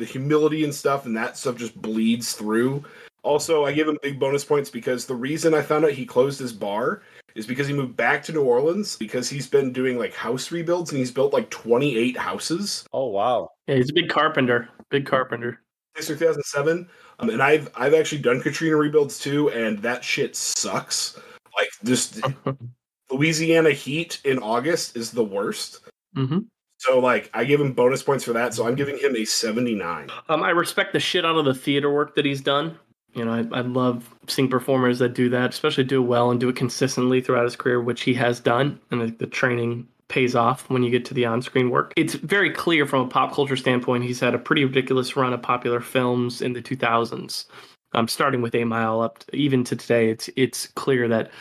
humility and stuff, and that stuff just bleeds through. Also, I give him big bonus points because the reason I found out he closed his bar is because he moved back to New Orleans, because he's been doing like house rebuilds, and he's built like 28 houses. Oh, wow. Yeah, he's a big carpenter. Big carpenter. 2007. And I've actually done Katrina rebuilds too, and that shit sucks. Like, just Louisiana heat in August is the worst. Mm-hmm. So, like, I give him bonus points for that, so I'm giving him a 79. I respect the shit out of the theater work that he's done. I love seeing performers that do that, especially do it well and do it consistently throughout his career, which he has done. And the training pays off when you get to the on-screen work. It's very clear from a pop culture standpoint, he's had a pretty ridiculous run of popular films in the 2000s. Starting with 8 Mile up even to today, it's clear that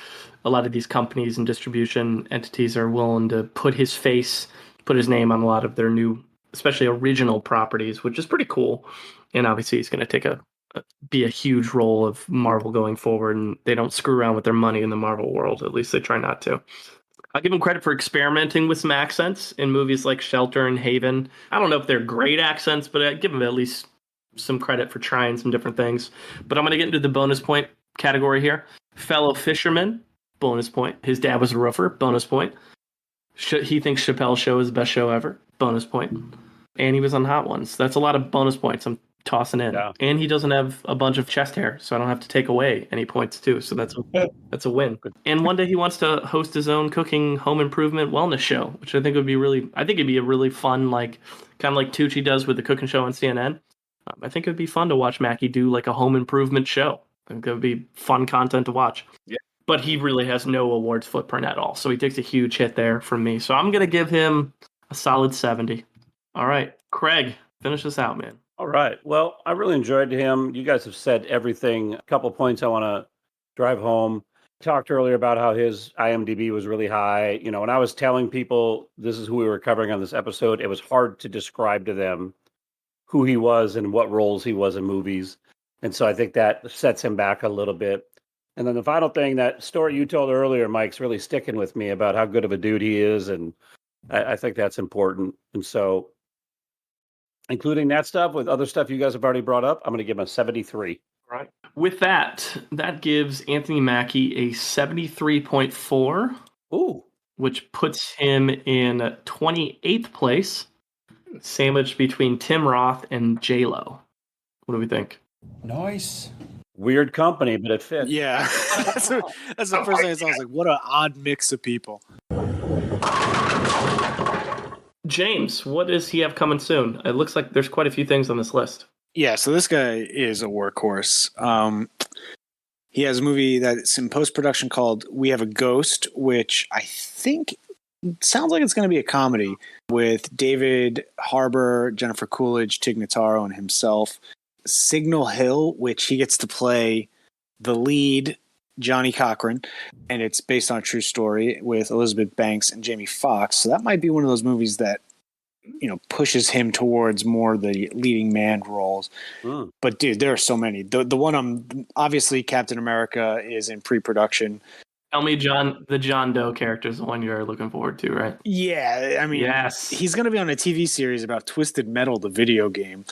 a lot of these companies and distribution entities are willing to put his face, put his name on a lot of their new, especially original properties, which is pretty cool. And obviously he's going to be a huge role of Marvel going forward, and they don't screw around with their money in the Marvel world. At least they try not to. I'll give him credit for experimenting with some accents in movies like Shelter and Haven. I don't know if they're great accents, but I give him at least some credit for trying some different things. But I'm going to get into the bonus point category here. Fellow fisherman, bonus point. His dad was a roofer, bonus point. He thinks Chappelle's Show is the best show ever, bonus point. And he was on Hot Ones. That's a lot of bonus points I'm tossing in. Yeah. And he doesn't have a bunch of chest hair, so I don't have to take away any points too. So that's a win. And one day he wants to host his own cooking home improvement wellness show, which I think it'd be a really fun, like kind of like Tucci does with the cooking show on CNN. I think it'd be fun to watch Mackie do like a home improvement show. I think it would be fun content to watch. Yeah. But he really has no awards footprint at all. So he takes a huge hit there from me. So I'm going to give him a solid 70. All right. Craig, finish this out, man. All right. Well, I really enjoyed him. You guys have said everything. A couple of points I want to drive home. Talked earlier about how his IMDb was really high. You know, when I was telling people this is who we were covering on this episode, it was hard to describe to them who he was and what roles he was in movies. And so I think that sets him back a little bit. And then the final thing, that story you told earlier, Mike's really sticking with me about how good of a dude he is. And I think that's important. And so including that stuff with other stuff you guys have already brought up, I'm going to give him a 73. All right. With that gives Anthony Mackie a 73.4. Ooh. Which puts him in 28th place, sandwiched between Tim Roth and J-Lo. What do we think? Nice. Weird company, but it fits. Yeah. that's the first thing I saw. I was like, what an odd mix of people. James, what does he have coming soon? It looks like there's quite a few things on this list. Yeah, so this guy is a workhorse. He has a movie that's in post-production called We Have a Ghost, which I think sounds like it's going to be a comedy with David Harbour, Jennifer Coolidge, Tig Notaro, and himself. Signal Hill, which he gets to play the lead, Johnny Cochran, and it's based on a true story with Elizabeth Banks and Jamie Foxx. So that might be one of those movies that, you know, pushes him towards more the leading man roles. But dude, there are so many. The one obviously Captain America is in pre-production. Tell me, the John Doe character is the one you're looking forward to, right? Yeah, I mean, yes. He's going to be on a TV series about Twisted Metal, the video game.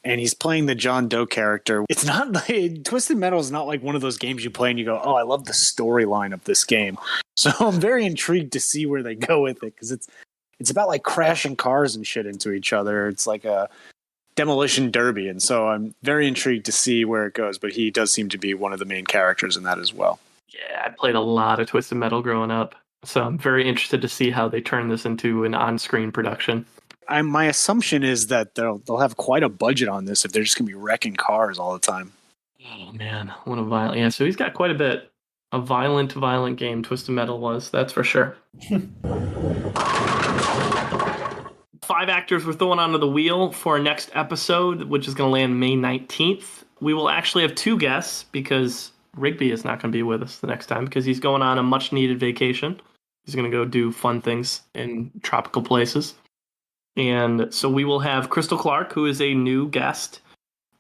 And he's playing the John Doe character. It's not like Twisted Metal is not like one of those games you play and you go, "Oh, I love the storyline of this game." So I'm very intrigued to see where they go with it because it's about like crashing cars and shit into each other. It's like a demolition derby, and so I'm very intrigued to see where it goes. But he does seem to be one of the main characters in that as well. Yeah, I played a lot of Twisted Metal growing up, so I'm very interested to see how they turn this into an on-screen production. My assumption is that they'll have quite a budget on this if they're just going to be wrecking cars all the time. Oh, man. What a violent... Yeah, so he's got quite a bit. A violent game Twisted Metal was, that's for sure. 5 actors we're throwing onto the wheel for our next episode, which is going to land May 19th. We will actually have 2 guests because Rigby is not going to be with us the next time because he's going on a much-needed vacation. He's going to go do fun things in tropical places. And so we will have Crystal Clark, who is a new guest,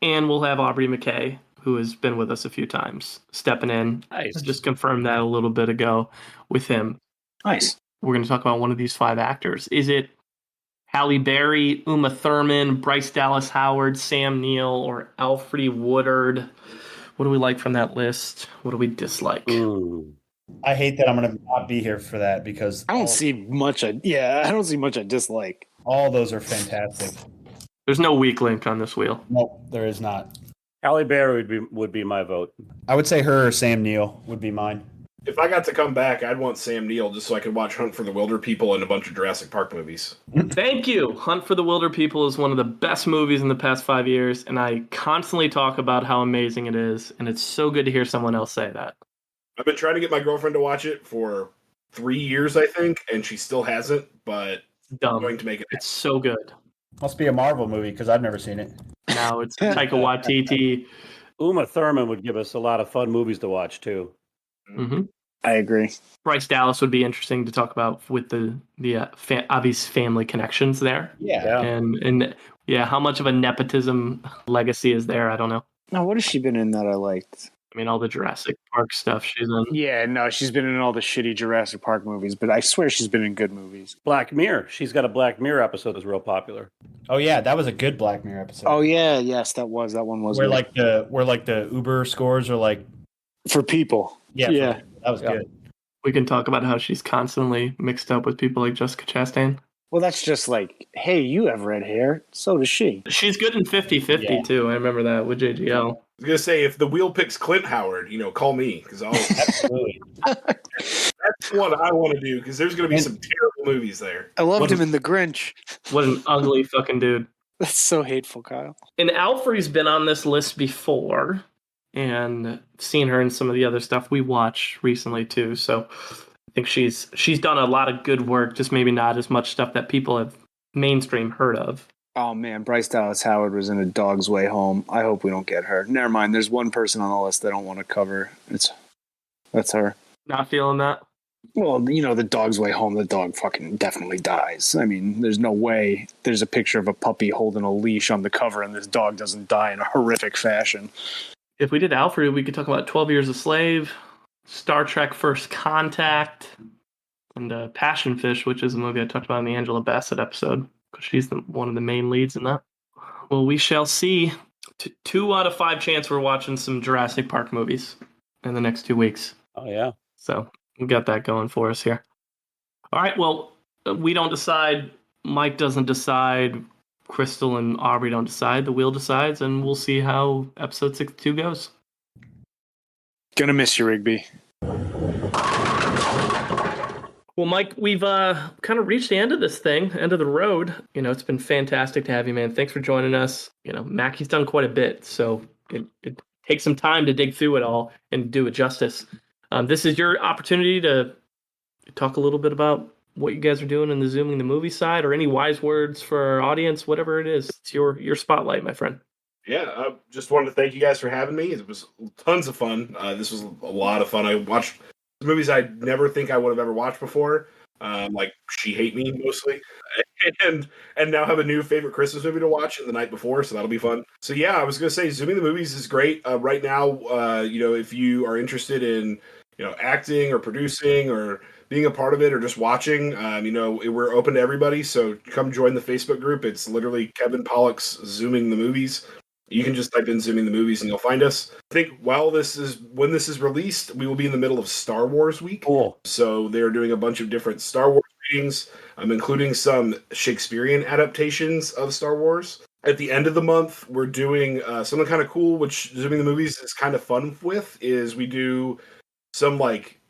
and we'll have Aubrey McKay, who has been with us a few times, stepping in. Nice. I just confirmed that a little bit ago with him. Nice. We're going to talk about one of these 5 actors. Is it Halle Berry, Uma Thurman, Bryce Dallas Howard, Sam Neill, or Alfred Woodard? What do we like from that list? What do we dislike? I hate that I'm going to not be here for that because I don't see much I dislike. All those are fantastic. There's no weak link on this wheel. Nope, there is not. Halle Berry would be my vote. I would say her or Sam Neill would be mine. If I got to come back, I'd want Sam Neill just so I could watch Hunt for the Wilder People and a bunch of Jurassic Park movies. Thank you. Hunt for the Wilder People is one of the best movies in the past 5 years, and I constantly talk about how amazing it is, and it's so good to hear someone else say that. I've been trying to get my girlfriend to watch it for 3 years, I think, and she still hasn't, but I'm going to make it. It's so good. Must be a Marvel movie because I've never seen it. Now it's Taika Waititi. Uma Thurman would give us a lot of fun movies to watch too. Mm-hmm. I agree. Bryce Dallas would be interesting to talk about with the obvious family connections there. Yeah. And how much of a nepotism legacy is there? I don't know. Now, what has she been in that I liked? I mean, all the Jurassic Park stuff she's in. Yeah, no, she's been in all the shitty Jurassic Park movies, but I swear she's been in good movies. Black Mirror. She's got a Black Mirror episode that's real popular. Oh yeah, that was a good Black Mirror episode. Oh yeah, yes, that one was. Where the Uber scores are like for people. Yeah. That was good. We can talk about how she's constantly mixed up with people like Jessica Chastain. Well, that's just like, hey, you have red hair, so does she. She's good in 50-50 too. I remember that with JGL. I was gonna say, if the wheel picks Clint Howard, call me because I'll. Absolutely. That's what I want to do because there's gonna be some terrible movies there. I loved him in The Grinch. What an ugly fucking dude. That's so hateful, Kyle. And Alfre's been on this list before, and seen her in some of the other stuff we watched recently too. So I think she's done a lot of good work, just maybe not as much stuff that people have mainstream heard of. Oh man, Bryce Dallas Howard was in A Dog's Way Home. I hope we don't get her. Never mind. There's one person on the list I don't want to cover. That's her. Not feeling that? Well, The Dog's Way Home, the dog fucking definitely dies. I mean, there's no way there's a picture of a puppy holding a leash on the cover and this dog doesn't die in a horrific fashion. If we did Alfred, we could talk about 12 Years a Slave, Star Trek First Contact, and Passion Fish, which is a movie I talked about in the Angela Bassett episode, because she's one of the main leads in that. Well, we shall see. 2 out of 5 chance we're watching some Jurassic Park movies in the next 2 weeks. Oh, yeah. So we got that going for us here. All right, well, we don't decide. Mike doesn't decide. Crystal and Aubrey don't decide. The wheel decides, and we'll see how episode 62 goes. Gonna miss you, Rigby. Well, Mike, we've kind of reached the end of this thing, end of the road. It's been fantastic to have you, man. Thanks for joining us. Mackie's done quite a bit, so it takes some time to dig through it all and do it justice. This is your opportunity to talk a little bit about what you guys are doing in the Zooming the Movie side, or any wise words for our audience, whatever it is. It's your spotlight, my friend. Yeah, I just wanted to thank you guys for having me. It was tons of fun. This was a lot of fun. I watched movies I never think I would have ever watched before, like She Hate Me mostly, and now have a new favorite Christmas movie to watch the night before, so that'll be fun. So yeah, I was going to say Zooming the Movies is great. Right now, if you are interested in acting or producing or being a part of it or just watching, we're open to everybody. So come join the Facebook group. It's literally Kevin Pollak's Zooming the Movies. You can just type in Zooming the Movies and you'll find us. I think when this is released, we will be in the middle of Star Wars week. Cool. So they're doing a bunch of different Star Wars readings, including some Shakespearean adaptations of Star Wars. At the end of the month, we're doing something kind of cool, which Zooming the Movies is kind of fun with, is we do some like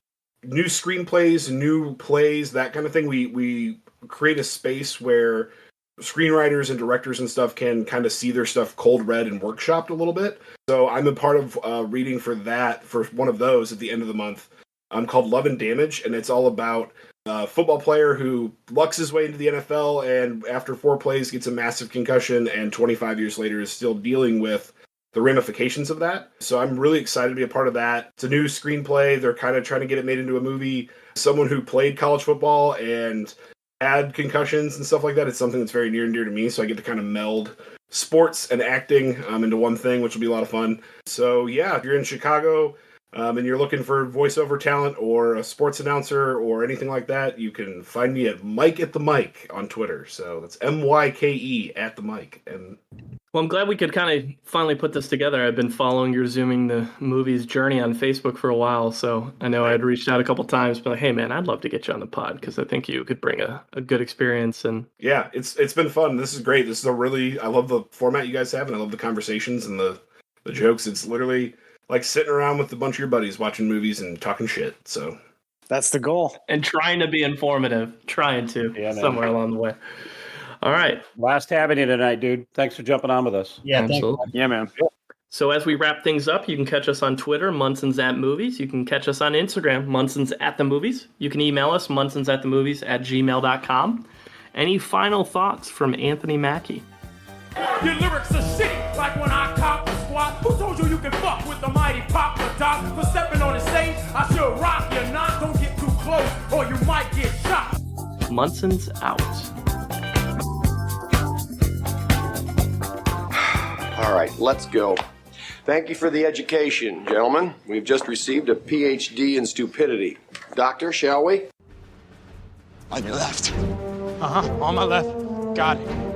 new screenplays, new plays, that kind of thing. We create a space where screenwriters and directors and stuff can kind of see their stuff cold read and workshopped a little bit. So I'm a part of reading for one of those at the end of the month. Called Love and Damage, and it's all about a football player who lucks his way into the NFL and after 4 plays gets a massive concussion and 25 years later is still dealing with the ramifications of that. So I'm really excited to be a part of that. It's a new screenplay. They're kind of trying to get it made into a movie. Someone who played college football and had concussions and stuff like that. It's something that's very near and dear to me. So I get to kind of meld sports and acting into one thing, which will be a lot of fun. So yeah, if you're in Chicago and you're looking for voiceover talent or a sports announcer or anything like that, you can find me at Mike at the Mic on Twitter. So that's MYKE at the Mic. And well, I'm glad we could kind of finally put this together. I've been following your Zooming the Movies journey on Facebook for a while, so I know I'd reached out a couple times, but like, hey man, I'd love to get you on the pod because I think you could bring a good experience. And yeah, it's been fun. This is great. This is I love the format you guys have, and I love the conversations and the jokes. It's literally like sitting around with a bunch of your buddies watching movies and talking shit. So that's the goal. And trying to be informative, somewhere along the way. All right. Last having you tonight, dude. Thanks for jumping on with us. Yeah, absolutely. Yeah, man. So as we wrap things up, you can catch us on Twitter, Munson's at Movies. You can catch us on Instagram, Munson's at the Movies. You can email us, munsonsatthemovies@gmail.com. Any final thoughts from Anthony Mackie? Your lyrics are shitty, like when I cop the squad. Who told you you can fuck with the mighty Papa Doc? For stepping on the stage, I should rock you not. Don't get too close, or you might get shot. Munson's out. All right, let's go. Thank you for the education, gentlemen. We've just received a PhD in stupidity. Doctor, shall we? On your left. On my left. Got it.